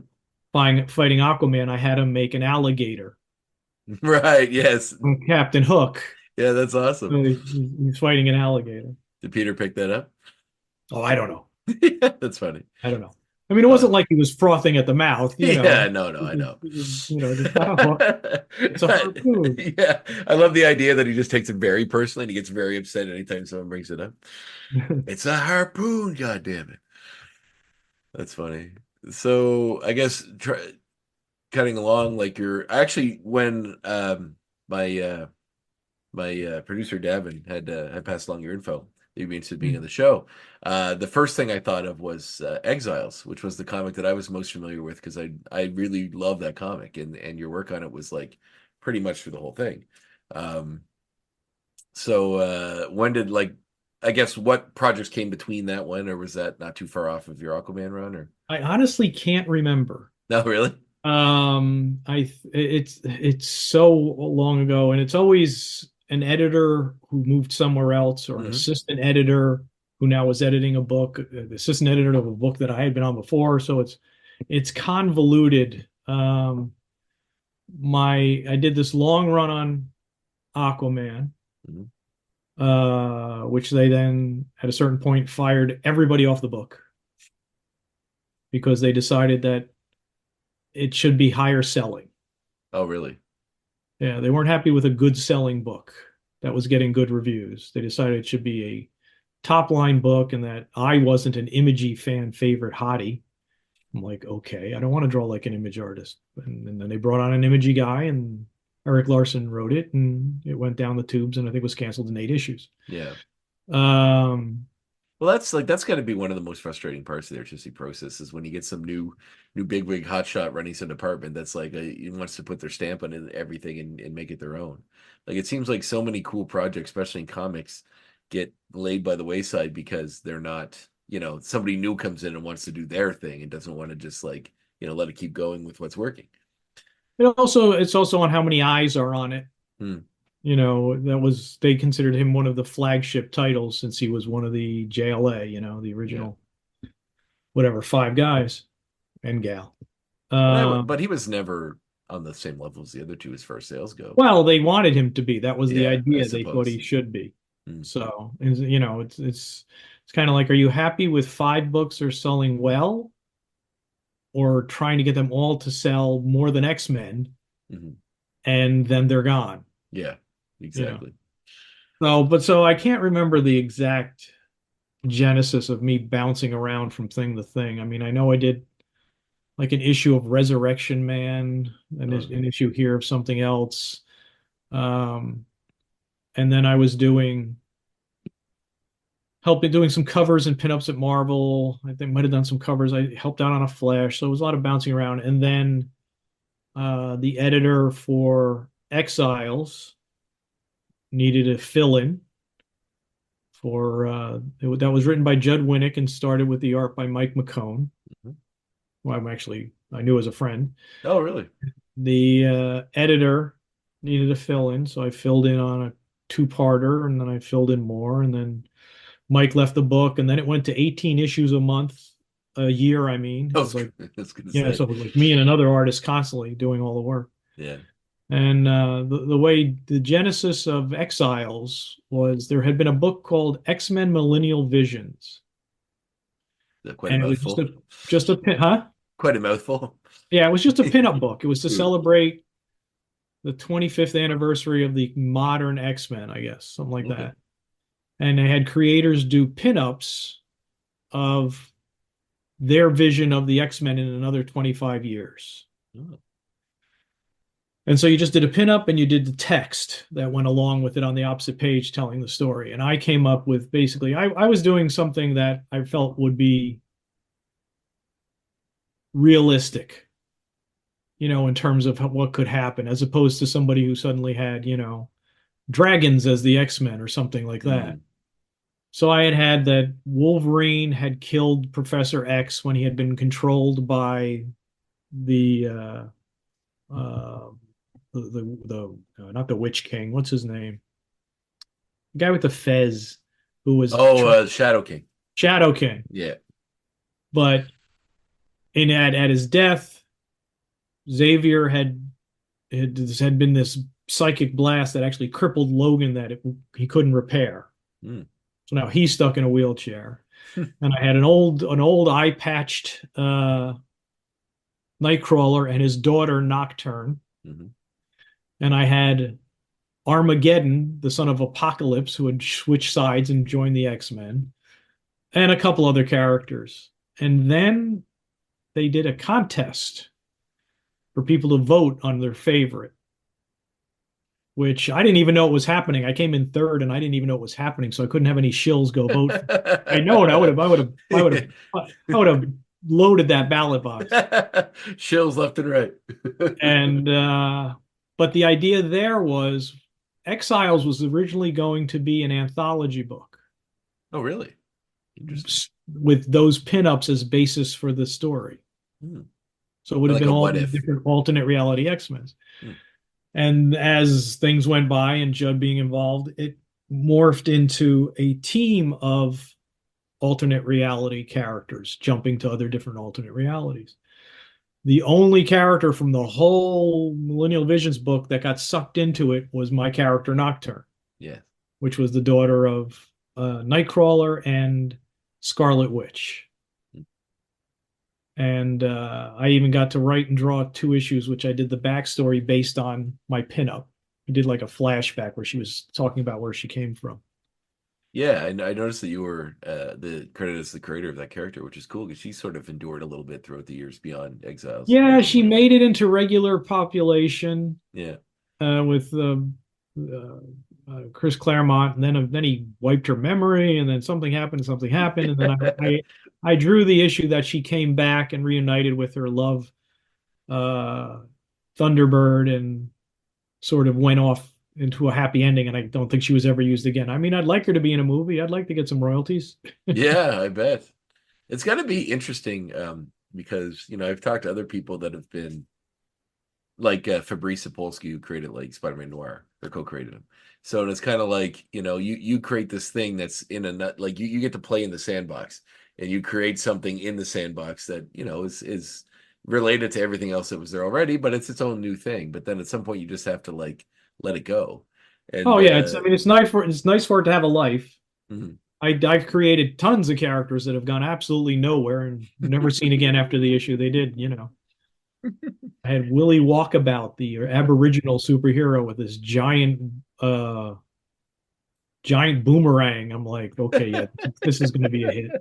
fighting Aquaman. I had him make an alligator Right. Yes. on Captain Hook. Yeah, that's So awesome. he's fighting an alligator. Did Peter pick that up? Oh, I don't know. Yeah, that's funny. I don't know. I mean, it Uh, wasn't like he was frothing at the mouth, yeah, no, no, I know. just not a hook. It's a harpoon. Yeah, I love the idea that he just takes it very personally and he gets very upset anytime someone brings it up. It's a harpoon, God damn it. That's funny. So I guess cutting along, like you're actually when my producer Davin had passed along your info, you'd be interested in being on the show. The first thing I thought of was Exiles, which was the comic that I was most familiar with because I really love that comic and your work on it was like pretty much through the whole thing. Um, so when did like I guess what projects came between that one, or was that not too far off of your Aquaman run, or I honestly can't remember. no, really? It's so long ago, and it's always an editor who moved somewhere else, or an Hmm. assistant editor who now was editing a book, the assistant editor of a book that I had been on before. So it's convoluted. I did this long run on Aquaman, Hmm. which they then at a certain point fired everybody off the book because they decided that it should be higher selling. Oh, really? Yeah, they weren't happy with a good selling book that was getting good reviews. They decided it should be a top line book and that I wasn't an Imagey fan favorite hottie. I'm like, okay, I don't want to draw like an image artist. And then they brought on an Imagey guy and Eric Larson wrote it and it went down the tubes and I think was canceled in 8 issues. Yeah. Um, Well, that's got to be one of the most frustrating parts of the artistic process is when you get some new bigwig hotshot running some department that's like he wants to put their stamp on everything and make it their own. Like it seems like so many cool projects, especially in comics, get laid by the wayside because they're not, somebody new comes in and wants to do their thing and doesn't want to just like, let it keep going with what's working. it's also on how many eyes are on it. Hmm. They considered him one of the flagship titles since he was one of the JLA, the Yeah. original, whatever, five guys and gal. But he was never on the same level as the other two as far as sales go. Well, they wanted him to be. That was the Yeah, I idea. They thought suppose. he should be. Hmm. So, and, it's kind of like, are you happy with five books are selling well, or trying to get them all to sell more than X-Men, Hmm. and then they're gone? Yeah, You know. exactly. So I can't remember the exact genesis of me bouncing around from thing to thing. I mean, I know I did like an issue of Resurrection Man, an issue here of something else. Um, and then I was helping doing some covers and pinups at Marvel. I think might have done some covers. I helped out on a Flash, so it was a lot of bouncing around. And then the editor for Exiles needed a fill-in that was written by Judd Winnick and started with the art by Mike McCone, Mhm. who I knew as a friend. Oh, really? The editor needed a fill-in, so I filled in on a two-parter, and then I filled in more, and then Mike left the book, and then it went to 18 issues a year. I mean, it I was was, like, I was gonna yeah, say, so it was like me and another artist constantly doing all the work. yeah, And the way the genesis of Exiles was there had been a book called X-Men Millennial Visions, quite a and it was mouthful. just a pin, huh? Quite a mouthful. Yeah, it was just a pinup book. It was to Ooh, celebrate the 25th anniversary of the modern X-Men, I guess, something like okay. that. And they had creators do pinups of their vision of the X-Men in another 25 years. Oh. And so you just did a pinup and you did the text that went along with it on the opposite page telling the story. And I came up with basically, I was doing something that I felt would be realistic, in terms of what could happen, as opposed to somebody who suddenly had, dragons as the X-Men or something like that. Mm. So I had that Wolverine had killed Professor X when he had been controlled by the uh, not the Witch King. What's his name? The guy with the fez, who was Oh, Shadow King. Shadow King. Yeah. But at his death, Xavier had been this psychic blast that actually crippled Logan that he couldn't repair. Mm. So now he's stuck in a wheelchair. And I had an old eye patched Nightcrawler and his daughter Nocturne. Mm-hmm. And I had Armageddon, the son of Apocalypse, who had switched sides and joined the X-Men, and a couple other characters. And then they did a contest for people to vote on their favorite, which I didn't even know it was happening. I came in third and I didn't even know it was happening, so I couldn't have any shills go vote. I know it. I would have loaded that ballot box. Shills left and right. And but the idea there was Exiles was originally going to be an anthology book Oh, really? Interesting. with those pinups as basis for the story. Hmm. So it would have Like been a all what the if. different alternate reality X-Men. Hmm. And as things went by and Judd being involved, it morphed into a team of alternate reality characters jumping to other different alternate realities. The only character from the whole Millennial Visions book that got sucked into it was my character Nocturne, Yeah. which was the daughter of Nightcrawler and Scarlet Witch. And I even got to write and draw 2 issues, which I did the backstory based on my pinup. I did like a flashback where she was talking about where she came from. Yeah, and I noticed that you were the credit as the creator of that character, which is cool because she sort of endured a little bit throughout the years beyond Exiles. Yeah, she made it into regular population Yeah. with Chris Claremont, and then he wiped her memory, and then something happened, and then I drew the issue that she came back and reunited with her love, Thunderbird, and sort of went off into a happy ending, and I don't think she was ever used again. I mean, I'd like her to be in a movie. I'd like to get some royalties. Yeah, I bet. It's got to be interesting because, I've talked to other people that have been like Fabrice Sapolsky, who created like Spider-Man Noir, or co-created him. So it's kind of like, you create this thing that's in a nut, like you get to play in the sandbox and you create something in the sandbox that, is related to everything else that was there already, but it's its own new thing. But then at some point you just have to like let it go. And Oh yeah, it's nice for it to have a life. mhm. I've created tons of characters that have gone absolutely nowhere and never seen again after the issue they did. I had Willie Walkabout, the Aboriginal superhero with this giant boomerang. I'm like, okay, yeah, this is going to be a hit.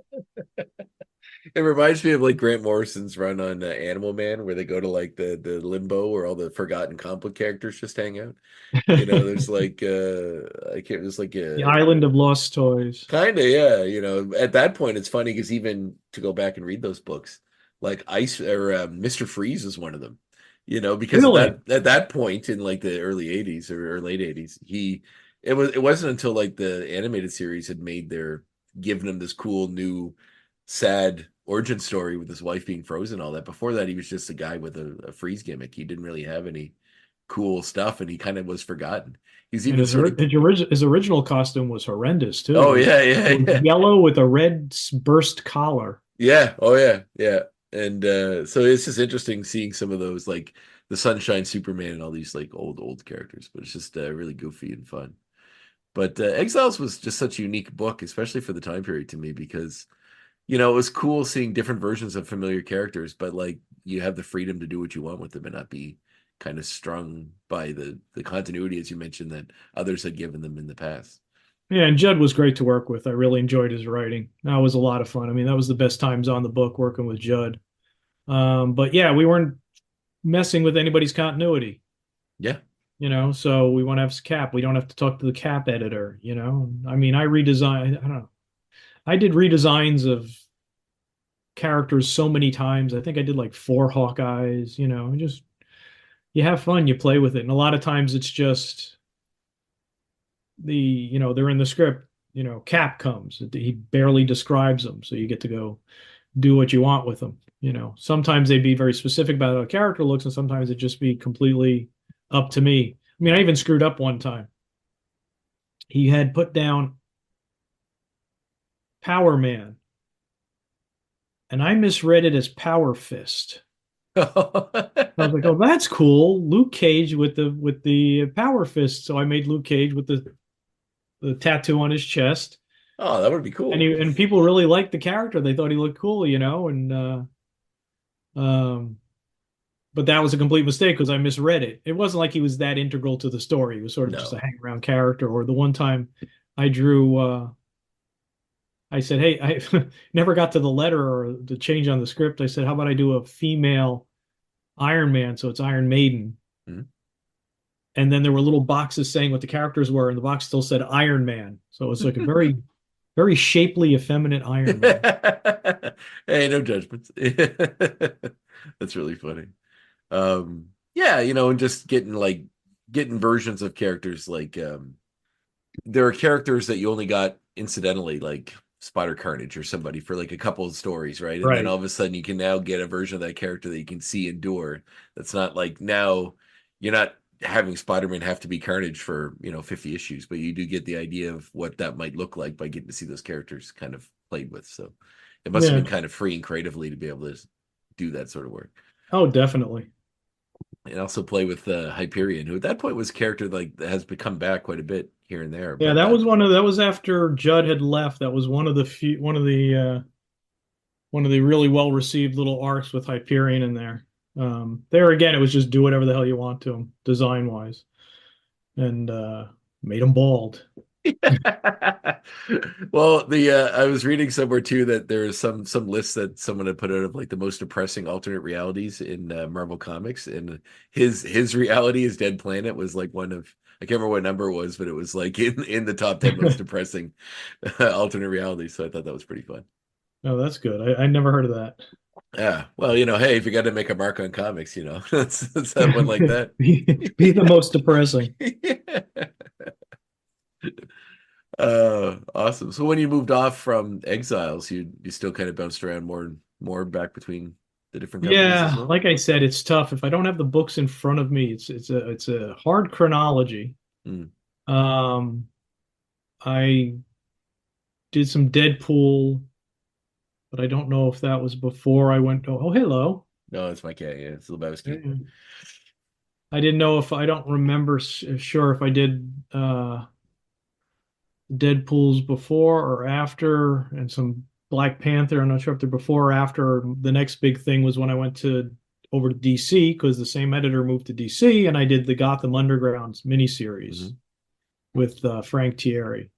It reminds me of like Grant Morrison's run on Animal Man, where they go to like the limbo where all the forgotten comic book characters just hang out. There's like I can't. There's like The a Island of Lost Toys. kind of, yeah. At that point, it's funny because even to go back and read those books, like Ice or Mr. Freeze is one of them. Because Really? at that point in like the early '80s or late '80s, it wasn't until like the animated series had made their given him this cool new sad origin story with his wife being frozen, all that. Before that, he was just a guy with a freeze gimmick. He didn't really have any cool stuff, and he kind of was forgotten. He's And even sort of, his original costume was horrendous too. oh yeah, yeah, It was yeah, yellow with a red burst collar. yeah, oh yeah, yeah. And so it's just interesting seeing some of those, like the Sunshine Superman and all these like old characters, but it's just really goofy and fun. But Exiles was just such a unique book, especially for the time period to me, because it was cool seeing different versions of familiar characters, but like you have the freedom to do what you want with them and not be kind of strung by the continuity, as you mentioned, that others had given them in the past. Yeah, and Judd was great to work with. I really enjoyed his writing. That was a lot of fun. I mean, that was the best times on the book working with Judd. But yeah, we weren't messing with anybody's continuity, Yeah. so we want to have Cap. We don't have to talk to the Cap editor, I mean, I redesigned, I don't know. I did redesigns of characters so many times. I think I did like 4 Hawkeyes, just you have fun, you play with it. And a lot of times it's just they're in the script, Cap comes. He barely describes them, so you get to go do what you want with them. Sometimes they'd be very specific about how a character looks, and sometimes it'd just be completely up to me. I mean, I even screwed up one time. He had put down Power Man, and I misread it as Power Fist. I was like, "Oh, that's cool, Luke Cage with the Power Fist." So I made Luke Cage with the tattoo on his chest, Oh, that would be cool. and people really liked the character. They thought he looked cool, and but that was a complete mistake because I misread it. It wasn't like he was that integral to the story. He was sort of just a No. hang around character. Or the one time I drew, I said, "Hey, I never got to the letter or the change on the script." I said, "How about I do a female Iron Man, so it's Iron Maiden?" Mhm. And then there were little boxes saying what the characters were, and the box still said Iron Man. So it was like a very, very shapely, effeminate Iron Man. Hey, no judgments. That's really funny. Yeah, and just getting versions of characters like there are characters that you only got incidentally, like Spider Carnage or somebody for like a couple of stories, right? And then Right. all of a sudden you can now get a version of that character that you can see endure. That's not like now you're not having Spider-Man have to be Carnage for, 50 issues, but you do get the idea of what that might look like by getting to see those characters kind of played with. So it must have Yeah. been kind of freeing creatively to be able to do that sort of work. Oh, definitely. And also play with Hyperion, who at that point was a character like that has become back quite a bit here and there. Yeah, But that was after Judd had left. That was one of the really well received little arcs with Hyperion in there. There again, it was just do whatever the hell you want to him, design wise, and made him bald. well, the I was reading somewhere too that there is some lists that someone had put out of like the most depressing alternate realities in Marvel Comics, and his reality, his Dead Planet, was like one of, I can't remember what number it was, but it was like in the top 10 most depressing alternate realities. So I thought that was pretty fun. Oh, that's good. I never heard of that. Yeah, well, hey, if you got to make a mark on comics, let's have one like that. Be the most depressing. Yeah. Awesome. So when you moved off from Exiles, you still kind of bounced around more back between the different companies as Yeah, well? like I said, it's tough. If I don't have the books in front of me, it's a hard chronology. Mm. Um, I did some Deadpool, but I don't know if that was before I went. Oh, hello. No, it's my cat. Yeah, it's Lebowski. I didn't know if I don't remember sure if I did Deadpool's before or after, and some Black Panther. I'm not sure if they're before or after. The next big thing was when I went over to DC because the same editor moved to DC, and I did the Gotham Underground miniseries Hmm. with Frank Thierry.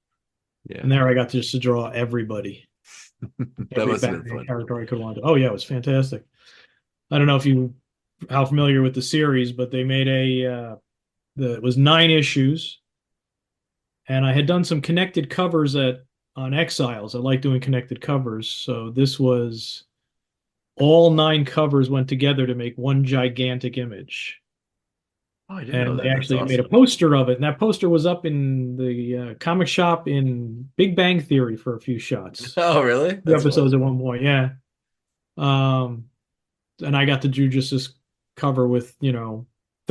Yeah, And there I got to just to draw everybody, that every must have been Batman fun. character I could want to. Oh yeah, it was fantastic. I don't know if you how familiar with the series, but they made it was 9 issues, and I had done some connected covers on Exiles. I like doing connected covers, so this was all 9 covers went together to make one gigantic image. Oh, I didn't know And they that. That's actually made a awesome. poster of it, and that poster was up in the comic shop in Big Bang Theory for a few shots, Oh, really? few That's fun. episodes at one point. Yeah. Um, and I got to do just this cover with,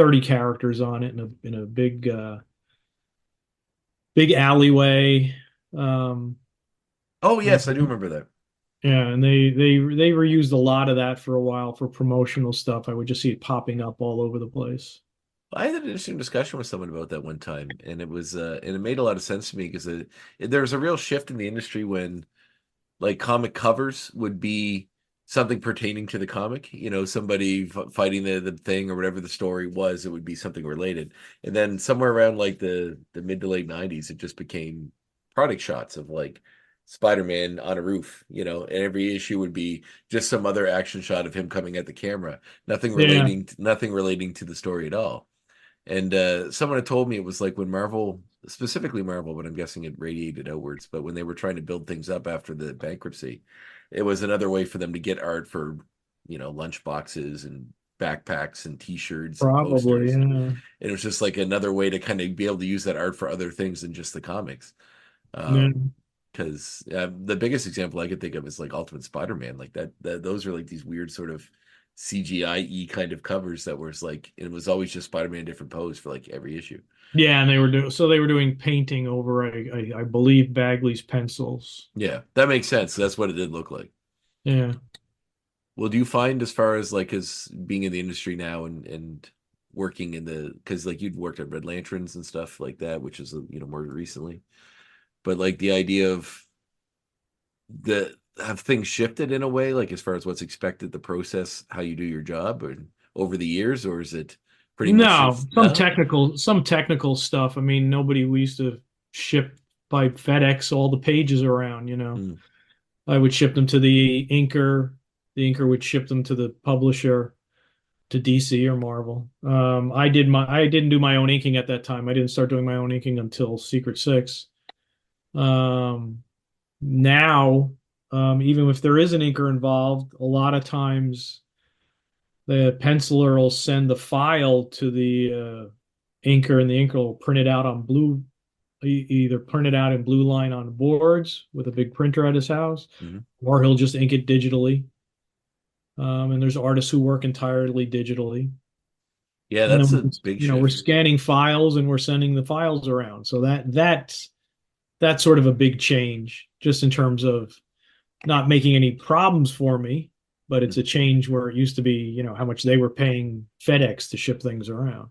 30 characters on it in a big alleyway. Um, Oh yes, I do remember that. yeah, and they reused a lot of that for a while for promotional stuff. I would just see it popping up all over the place. I had an interesting discussion with someone about that one time, and it made a lot of sense to me because there was a real shift in the industry when like comic covers would be something pertaining to the comic. You know, somebody fighting the thing or whatever the story was, it would be something related. And then somewhere around like the mid to late 90s, it just became product shots of like Spider-Man on a roof, you know, and every issue would be just some other action shot of him coming at the camera, Yeah, nothing relating to the story at all. And someone had told me it was like when Marvel, specifically Marvel, but I'm guessing it radiated outwards. But when they were trying to build things up after the bankruptcy, it was another way for them to get art for, you know, lunch boxes and backpacks and T-shirts and probably. posters. Yeah, And it was just like another way to kind of be able to use that art for other things than just the comics. yeah, Because the biggest example I could think of is like Ultimate Spider-Man, like that those are like these weird sort of CGI-y kind of covers that was like it was always just Spider-Man in different pose for like every issue. yeah. And they were doing painting over, I believe, Bagley's pencils. Yeah, that makes sense. That's what it did look like. Yeah. Well, do you find as far as like as being in the industry now and working in the because like you'd worked at Red Lanterns and stuff like that, which is you know more recently, but like the idea of the have things shifted in a way, like as far as what's expected, the process, how you do your job, or over the years, or is it pretty much No, no? some technical stuff. I mean, we used to ship by FedEx all the pages around, you know. Mm, I would ship them to the inker. The inker would ship them to the publisher, to DC or Marvel. I didn't do my own inking at that time. I didn't start doing my own inking until Secret Six. Um, Now, even if there is an inker involved, a lot of times the penciler will send the file to the inker, and the inker will print it out on either print it out in blue line on boards with a big printer at his house, mhm. or he'll just ink it digitally. And there's artists who work entirely digitally. Yeah, And that's then a big we're shift. scanning files and we're sending the files around. So that's sort of a big change, just in terms of not making any problems for me, but it's Mm. a change where it used to be, how much they were paying FedEx to ship things around.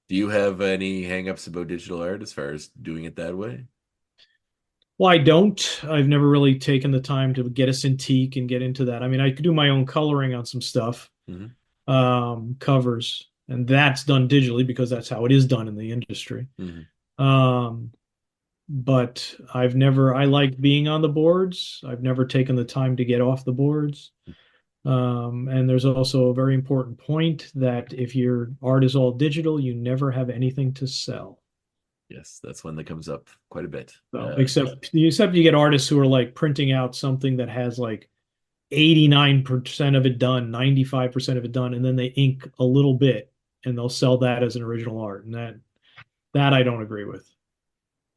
Do you have any hangups about digital art as far as doing it that way? Well, I don't. I've never really taken the time to get a Cintiq and get into that. I mean, I could do my own coloring on some stuff, Hmm. covers, and that's done digitally because that's how it is done in the industry. Hmm. Um, but I like being on the boards. I've never taken the time to get off the boards. And there's also a very important point that if your art is all digital, you never have anything to sell. Yes, that's one that comes up quite a bit. So, except you get artists who are like printing out something that has like 89% of it done, 95% of it done, and then they ink a little bit and they'll sell that as an original art. And that I don't agree with.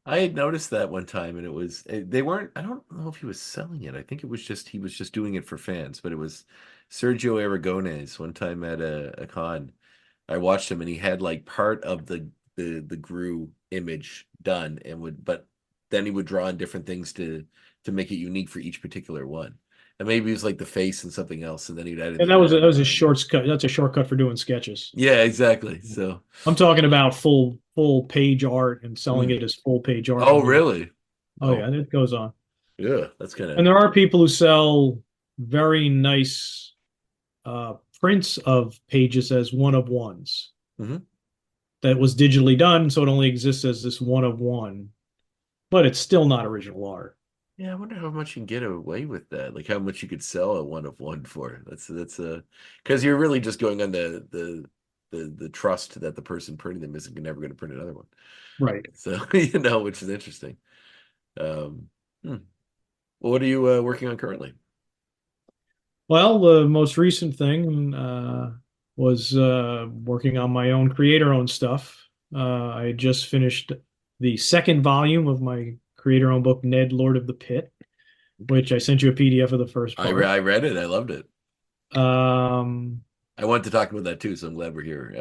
I had noticed that one time, and they weren't. I don't know if he was selling it. I think it was just he was just doing it for fans. But it was Sergio Aragonés one time at a con. I watched him, and he had like part of the Gru image done, but then he would draw in different things to make it unique for each particular one. And maybe it was like the face and something else, and then he'd add in And the that was a arm. shortcut. That's a shortcut for doing sketches. Yeah, exactly. So, I'm talking about full page art and selling mm. it as full page art. Oh, really? Oh yeah, Oh, it goes on. yeah. That's kind And of. there are people who sell very nice prints of pages as one of ones Mhm. that was digitally done, so it only exists as this one of one, but it's still not original art. Yeah, I wonder how much you can get away with that. Like how much you could sell a one of one for. That's because you're really just going on the trust that the person printing them isn't never going to print another one. Right. So which is interesting. Um, hmm. Well, what are you working on currently? Well, the most recent thing was working on my own creator-owned stuff. I just finished the second volume of my creator-owned book, Ned, Lord of the Pit, which I sent you a PDF of the first part. I read it. I loved it. Um, wanted to talk about that too, so I'm glad we're here.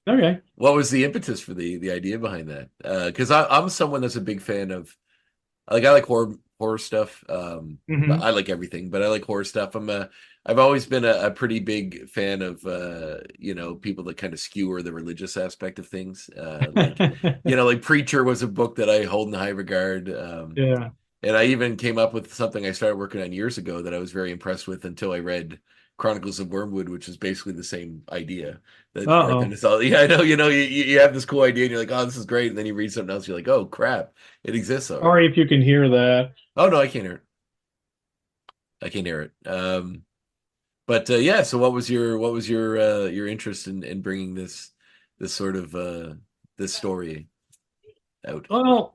Okay. What was the impetus for the idea behind that? Because I'm someone that's a big fan of I like horror stuff. But Hmm. I like everything, but I like horror stuff. I've always been a pretty big fan of people that kind of skewer the religious aspect of things. Like Preacher was a book that I hold in high regard. Yeah. And I even came up with something I started working on years ago that I was very impressed with until I read Chronicles of Wormwood, which is basically the same idea. That Arthur Uh-oh. Nasal, yeah, I know, you have this cool idea and you're like, oh, this is great. And then you read something else, you're like, oh crap, it exists already. Sorry if you can hear that. Oh no, I can't hear it. I can't hear it. But yeah, so what was your interest in bringing this sort of this story out? Well,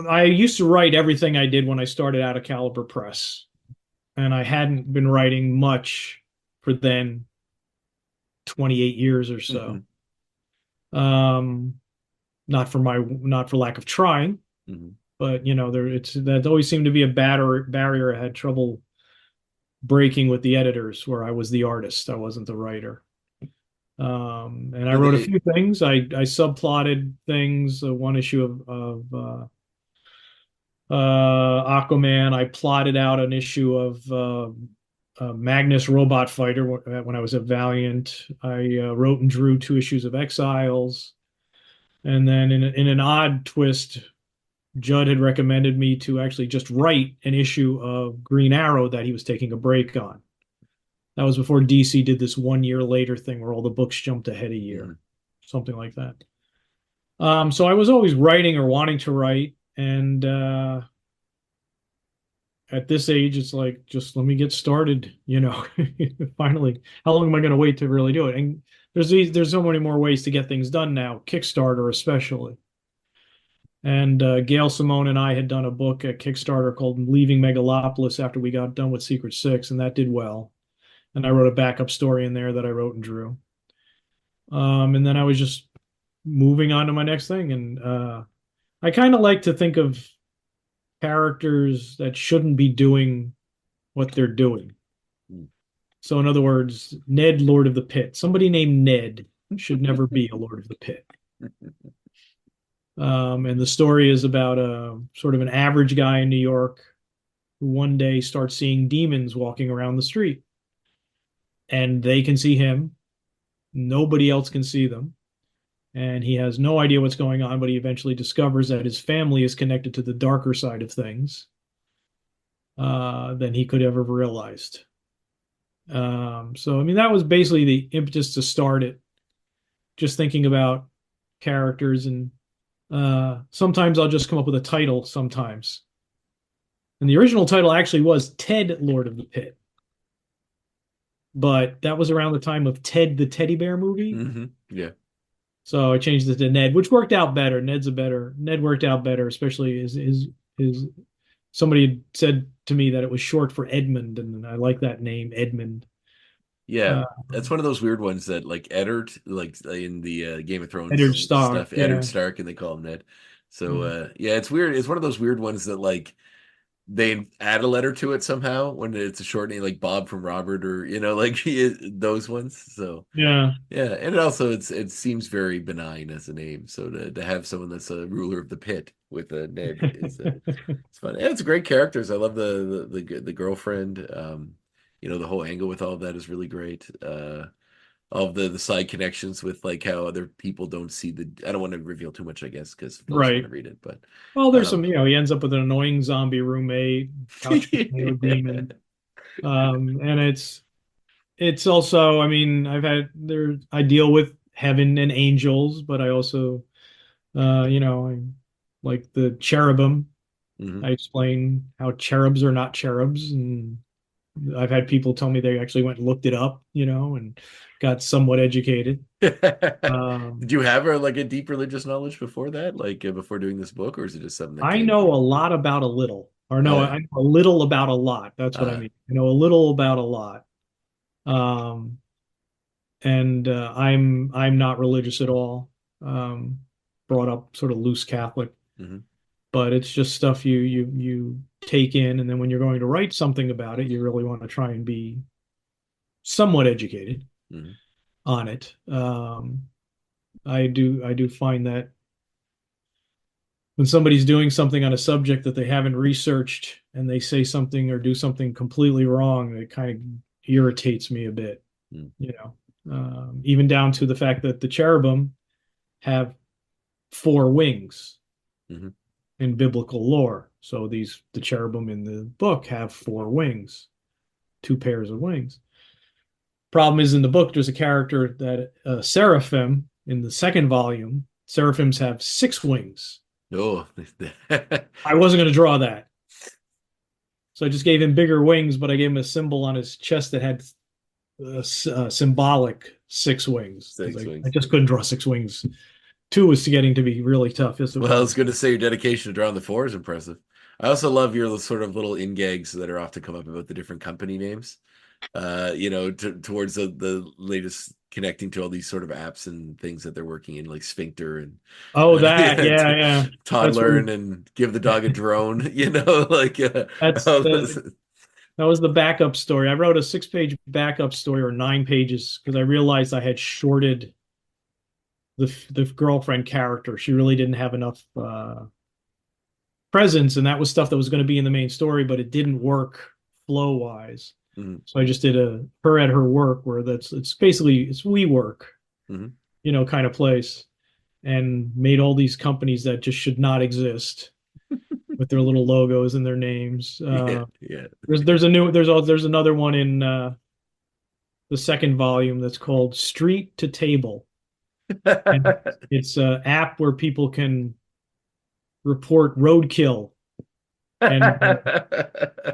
I used to write everything I did when I started out at Calibre Press, and I hadn't been writing much for then 28 years or so. Hmm. Um, not for lack of trying, Hmm. but that always seemed to be a barrier I had trouble breaking with the editors, where I was the artist, I wasn't the writer. And I Did wrote a they? few things. I subplotted things. One issue of Aquaman. I plotted out an issue of Magnus Robot Fighter when I was at Valiant. I wrote and drew 2 issues of Exiles, and then in an odd twist, Judd had recommended me to actually just write an issue of Green Arrow that he was taking a break on. That was before DC did this 1 year later thing where all the books jumped ahead a year, Mhm. something like that. So I was always writing or wanting to write, and at this age, it's like, just let me get started. Finally, how long am I going to wait to really do it? And there's so many more ways to get things done now, Kickstarter especially. And Gail Simone and I had done a book at Kickstarter called Leaving Megalopolis after we got done with Secret Six, and that did well. And I wrote a backup story in there that I wrote and drew. And then I was just moving on to my next thing. And I kind of like to think of characters that shouldn't be doing what they're doing. Mm. So, in other words, Ned, Lord of the Pit. Somebody named Ned should never be a Lord of the Pit. And the story is about a sort of an average guy in New York who one day starts seeing demons walking around the street. And they can see him. Nobody else can see them. And he has no idea what's going on, but he eventually discovers that his family is connected to the darker side of things than he could ever have realized. So, I mean, that was basically the impetus to start it. Just thinking about characters, and sometimes I'll just come up with a title sometimes. And the original title actually was Ted, Lord of the Pit. But that was around the time of Ted the Teddy Bear movie. Hmm. Yeah. So I changed it to Ned, which worked out better. Ned worked out better, especially his somebody had said to me that it was short for Edmund, and I like that name, Edmund. Yeah. Uh, That's one of those weird ones that like Eddard, like in the Game of Eddard Thrones Stark, stuff, Eddard yeah. Stark, and they call him Ned. So Mm. yeah, it's weird. It's one of those weird ones that like they add a letter to it somehow when it's a short name, like Bob from Robert, or like those ones. So Yeah. yeah, and it seems very benign as a name. So to have someone that's a ruler of the pit with a Ned is it's fun. Yeah, it's great characters. I love the girlfriend. The whole angle with all of that is really great. All of the side connections with like how other people don't see the. I don't want to reveal too much, I guess, because folks want Right. to read it. But Well, there's um, some, he ends up with an annoying zombie roommate, couch potato demon. And it's also, I mean, I deal with heaven and angels, but I also, I like the cherubim. I mhm. explain how cherubs are not cherubs, and I've had people tell me they actually went and looked it up, and got somewhat educated. Did Um, you have like a deep religious knowledge before that, like before doing this book, or is it just something that I came know from? a lot about a little, or Oh no, yeah. I know a little about a lot. That's what I Uh, mean. I know a little about a lot. Um, and I'm not religious at all. Um, Brought up sort of loose Catholic, mhm. but it's just stuff you take in, and then when you're going to write something about it, you really want to try and be somewhat educated. Mhm. on it. I do find that when somebody's doing something on a subject that they haven't researched and they say something or do something completely wrong, it kind of irritates me a bit, Mm. you know. Even down to the fact that the cherubim have four wings Mhm. in biblical lore. So the cherubim in the book have four wings, two pairs of wings. Problem is, in the book, there's a character that seraphim in the second volume. Seraphims have six wings. Oh, I wasn't going to draw that, so I just gave him bigger wings, but I gave him a symbol on his chest that had symbolic six wings because six I wings. just couldn't draw six wings. Two was getting to be really tough. Yes, it Well, I was was. going to say your dedication to drawing the four is impressive. I also love your sort of little in gags that are often come up about the different company names. Towards the latest connecting to all these sort of apps and things that they're working in, like Sphincter and Oh, that, yeah, yeah, yeah. That's what Toddler and give the dog a drone. Like that's that was the backup story. I wrote a 6-page backup story or 9 pages because I realized I had shorted the girlfriend character. She really didn't have enough presence, and that was stuff that was going to be in the main story, but it didn't work flow wise. Mhm, So I just did a her at her work where it's basically it's we work, mhm. kind of place, and made all these companies that just should not exist with their little logos and their names. Yeah, yeah. There's another one in the second volume that's called Street to Table, and it's an app where people can report roadkill, and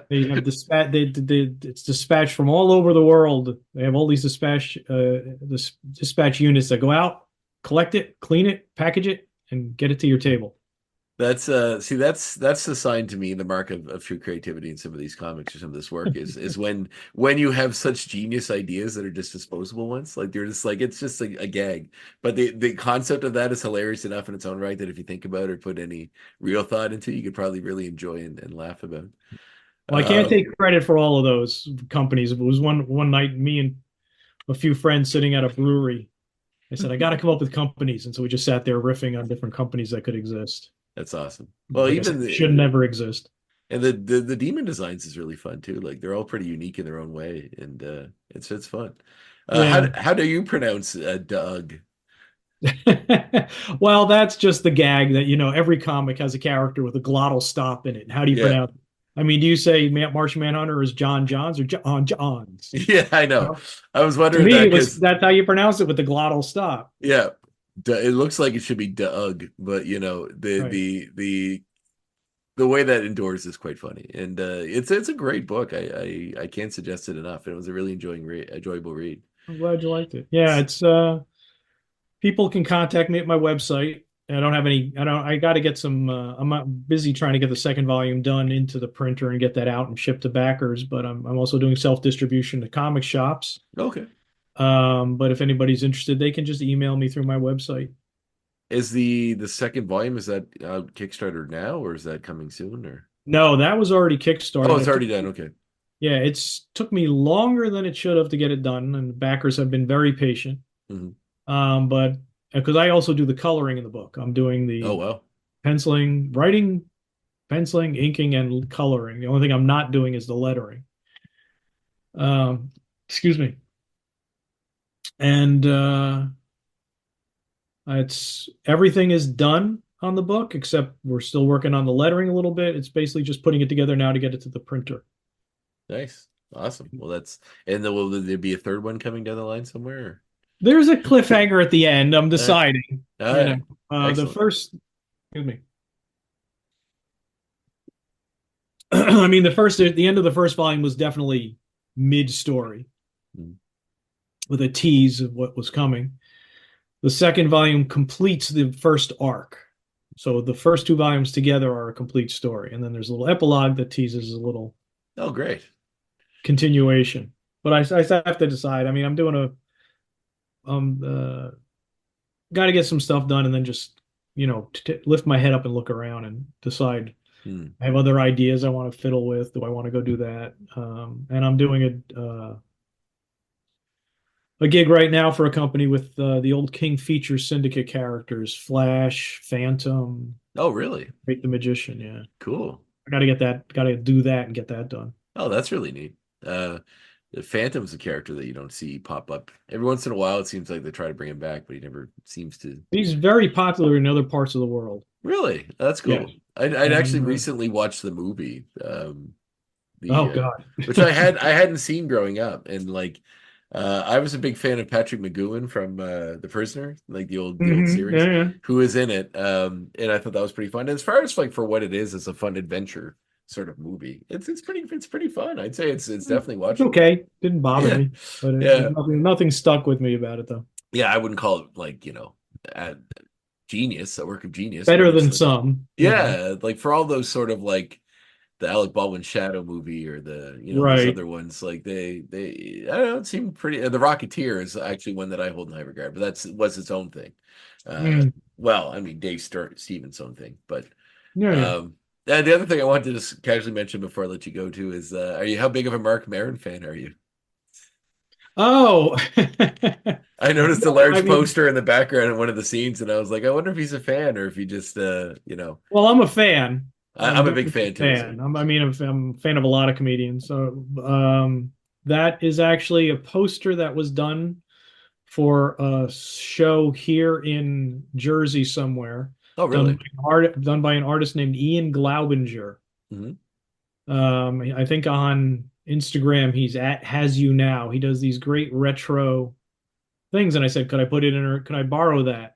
they have it's dispatched from all over the world. They have all these dispatch units that go out, collect it, clean it, package it, and get it to your table. That's see that's the sign to me, the mark of true creativity in some of these comics or some of this work is when you have such genius ideas that are just disposable ones. Like they're just like it's just a gag. But the concept of that is hilarious enough in its own right that if you think about it or put any real thought into it, you could probably really enjoy and laugh about. Well, I can't take credit for all of those companies. It was one night, me and a few friends sitting at a brewery. I said, I got to come up with companies, and so we just sat there riffing on different companies that could exist. That's awesome. Well, Like I even said, should never exist. and the demon designs is really fun too. Like they're all pretty unique in their own way, and it's fun. Yeah. How do you pronounce Doug? Well, that's just the gag that, every comic has a character with a glottal stop in it. How do you Yeah, pronounce it? I mean, do you say Martian Manhunter is John Johns or John Johns? yeah, I know. Well, I was to wondering me, that because that's how you pronounce it with the glottal stop. yeah, it looks like it should be Doug, but Right. the way that endures is quite funny, and it's a great book. I can't suggest it enough. It was a really enjoyable read. I'm glad you liked it. Yeah, it's people can contact me at my website. I got to get some I'm not busy trying to get the second volume done into the printer and get that out and shipped to backers, but I'm also doing self-distribution to comic shops. Okay. But if anybody's interested, they can just email me through my website. Is the second volume, is that Kickstarter now or is that coming soon or? No, that was already Oh, kickstarted. it's already done. Okay. Yeah, it's took me longer than it should have to get it done, and the backers have been very patient. Mhm. But because I also do the coloring in the book, I'm doing Oh, the wow. penciling, writing, penciling, inking, and coloring. The only thing I'm not doing is the lettering. Um, excuse me. And it's everything is done on the book, except we're still working on the lettering a little bit. It's basically just putting it together now to get it to the printer. Nice. Awesome. Well, and then will there be a third one coming down the line somewhere? There's a cliffhanger at the end. I'm Or? deciding. All You know, right. the Excellent. first. Excuse me. I mean, the end of the first volume was definitely mid-story Mm. with a tease of what was coming. The second volume completes the first arc. So the first two volumes together are a complete story. And then there's a little epilogue that teases a little Oh, great. continuation. But I have to decide. I mean, I'm doing uh, got to get some stuff done and then just, lift my head up and look around and decide. Hmm. I have other ideas I want to fiddle with. Do I want to go do that? And I'm doing a gig right now for a company with the old King Features Syndicate characters, Flash, Phantom, Oh, really? Great the Magician. Yeah, Cool. I got to get that. Got to do that and get that done. Oh, that's really neat. The Phantom's a character that you don't see pop up. Every once in a while, it seems like they try to bring him back, but he never seems to. He's very popular in other parts of the world. Really? That's Yeah. cool. I'd actually And, recently watched the movie, oh God. which I hadn't seen growing up, and like I was a big fan of Patrick McGowan from The Prisoner, like the old series, Yeah, yeah. who is in it, and I thought that was pretty fun. And as far as like for what it is, it's a fun adventure sort of movie. It's pretty fun. I'd say it's definitely It's watchable. okay. Didn't bother Yeah. me, but Yeah. nothing stuck with me about it though. Yeah, I wouldn't call it like a genius, a work of genius. Better but it's than like, some. yeah, like for all those sort of like the Alec Baldwin Shadow movie or the those Right. other ones, like they I don't know, it seemed pretty. The Rocketeer is actually one that I hold in high regard, but was its own thing. Mm. Well, I mean Dave Stevens' own thing, but Yeah, yeah. and the other thing I wanted to just casually mention before I let you go too is how big of a Mark Maron fan are you? Oh, I noticed a large I mean, poster in the background in one of the scenes, and I was like, I wonder if he's a fan or if he just, well, I'm a fan. I'm a big definitely fan a too. fan. I'm a fan of a lot of comedians. So that is actually a poster that was done for a show here in Jersey somewhere, Oh, really? done by an artist named Ian Glaubinger. Mhm. I think on Instagram he's at Has You Now. He does these great retro things, and I said, could I put it in, or could I borrow that?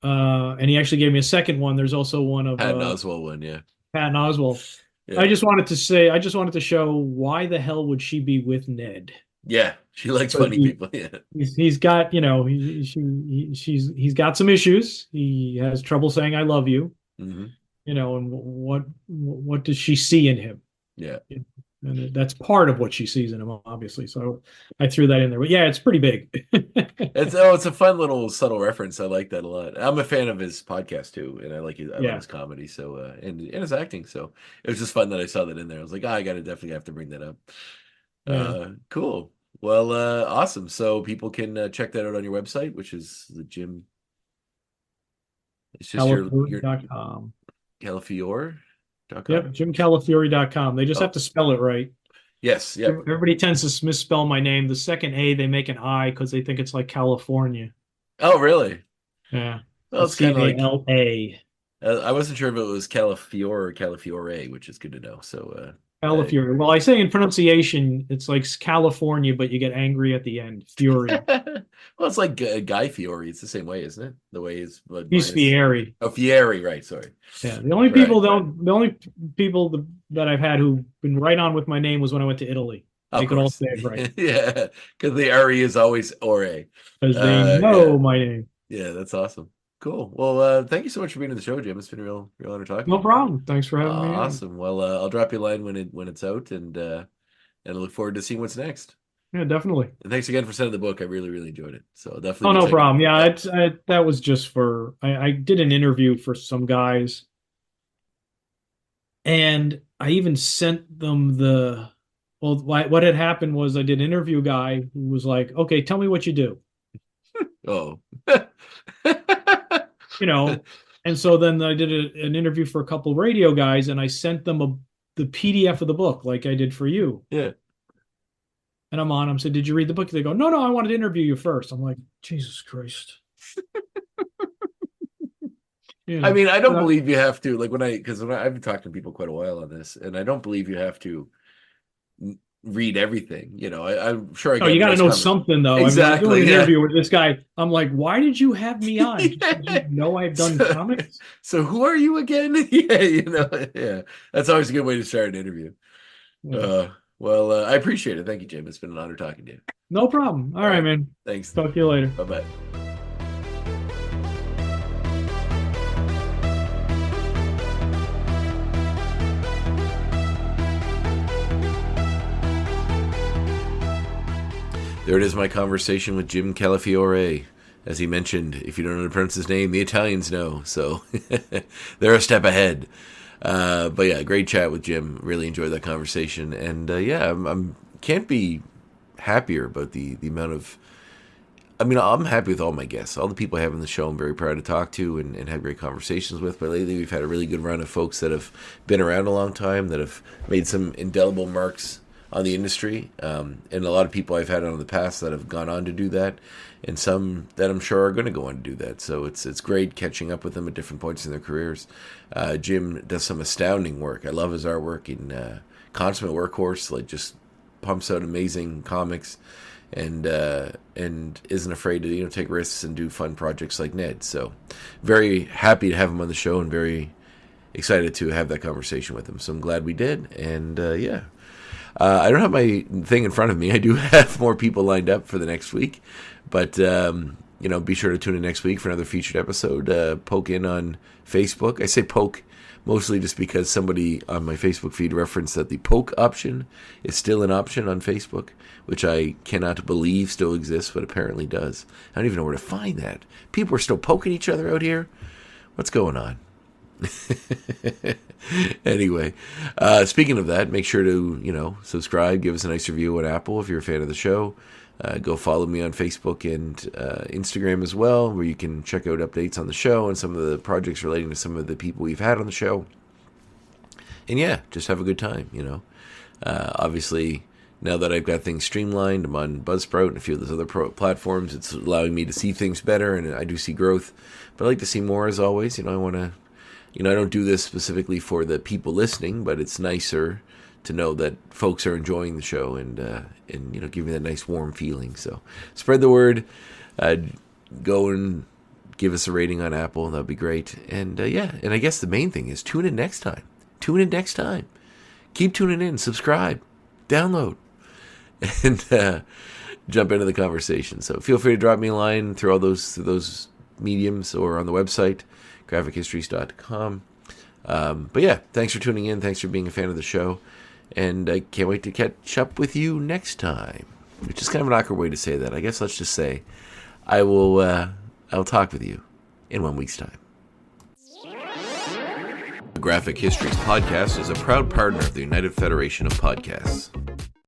And he actually gave me a second one. There's also one of Patton Oswalt one, yeah. Patton Oswalt. Yeah. I just wanted to show why the hell would she be with Ned? Yeah, she likes But funny people. Yeah. He's got, he's got some issues. He has trouble saying I love you, Hmm. and what does she see in him? Yeah. And that's part of what she sees in him, obviously. So I threw that in there. But yeah, it's pretty big. It's a fun little subtle reference. I like that a lot. I'm a fan of his podcast too, and I love his comedy. So and his acting. So it was just fun that I saw that in there. I was like, I gotta definitely have to bring that up. Yeah. Cool. Well, awesome. So people can check that out on your website, which is the Jim. It's just your Calafiore.com. Calafiore.com. Yep, JimCalafiore.com. They just have to spell it right. Yes. Yep. Everybody tends to misspell my name. The second A, they make an I because they think it's like California. Oh, really? Yeah. Well, it's kind of like Cala. I wasn't sure if it was Calafiore or Calafiore, which is good to know. So Calafiore. Well, I say in pronunciation, it's like California, but you get angry at the end. Fury. well, it's like Guy Fieri. It's the same way, isn't it? The way He's Fieri. Oh, Fieri, right? Sorry. Yeah. The only people that I've had who've been right on with my name was when I went to Italy. They could all say it right. Yeah, because the RE is always Ore. Because they know my name. Yeah, that's awesome. Cool. Well, thank you so much for being on the show, Jim. It's been a real honor talking. No problem. Thanks for having me. Awesome. Well, I'll drop you a line when it's out, and I look forward to seeing what's next. Yeah, definitely. And thanks again for sending the book. I really, really enjoyed it. So Oh, definitely. no problem. Yeah, that was just for I did an interview for some guys, and I even sent them what had happened was I did an interview guy who was like, okay, tell me what you do. Oh. And so then I did an interview for a couple of radio guys, and I sent them the PDF of the book like I did for you. Yeah. And I'm said, did you read the book? They go, no, I wanted to interview you first. I'm like, Jesus Christ. I mean, I don't believe you have to, like because I've been talking to people quite a while on this, and I don't believe you have to read everything. I'm sure I Oh, you got to know something, though. Exactly. I mean, I'm doing an interview with this guy. I'm like, why did you have me on? You know I've done comics. So who are you again? Yeah. That's always a good way to start an interview. Yeah. Well, I appreciate it. Thank you, Jim. It's been an honor talking to you. No problem. All right, man. Thanks. Talk to you later. Bye-bye. There it is, my conversation with Jim Calafiore. As he mentioned, if you don't know how to pronounce his name, the Italians know. So they're a step ahead. But yeah, great chat with Jim. Really enjoyed that conversation. And yeah, I'm can't be happier about the amount of I mean, I'm happy with all my guests. All the people I have on the show, I'm very proud to talk to and have great conversations with. But lately, we've had a really good run of folks that have been around a long time, that have made some indelible marks on the industry. And a lot of people I've had on in the past that have gone on to do that, and some that I'm sure are going to go on to do that. So it's great catching up with them at different points in their careers. Jim does some astounding work. I love his artwork in consummate workhorse, like just pumps out amazing comics. And isn't afraid to take risks and do fun projects like Ned. So very happy to have him on the show and very excited to have that conversation with him. So I'm glad we did. And I don't have my thing in front of me. I do have more people lined up for the next week, but be sure to tune in next week for another featured episode. Poke in on Facebook. I say poke mostly just because somebody on my Facebook feed referenced that the poke option is still an option on Facebook, which I cannot believe still exists, but apparently does. I don't even know where to find that. People are still poking each other out here. What's going on? Anyway, speaking of that, make sure to, subscribe, give us a nice review on Apple if you're a fan of the show. Go follow me on Facebook and Instagram as well, where you can check out updates on the show and some of the projects relating to some of the people we've had on the show. And yeah, just have a good time, Obviously, now that I've got things streamlined, I'm on Buzzsprout and a few of those other platforms. It's allowing me to see things better, and I do see growth. But I like to see more, as always. I want to, I don't do this specifically for the people listening, but it's nicer to know that folks are enjoying the show and give me that nice warm feeling. So spread the word. Go and give us a rating on Apple. That'd be great. And and I guess the main thing is tune in next time. Tune in next time. Keep tuning in. Subscribe. Download. And jump into the conversation. So feel free to drop me a line through all those mediums or on the website, graphichistories.com. But yeah, thanks for tuning in. Thanks for being a fan of the show. And I can't wait to catch up with you next time. Which is kind of an awkward way to say that. I guess let's just say I'll talk with you in 1 week's time. The Graphic Histories Podcast is a proud partner of the United Federation of Podcasts.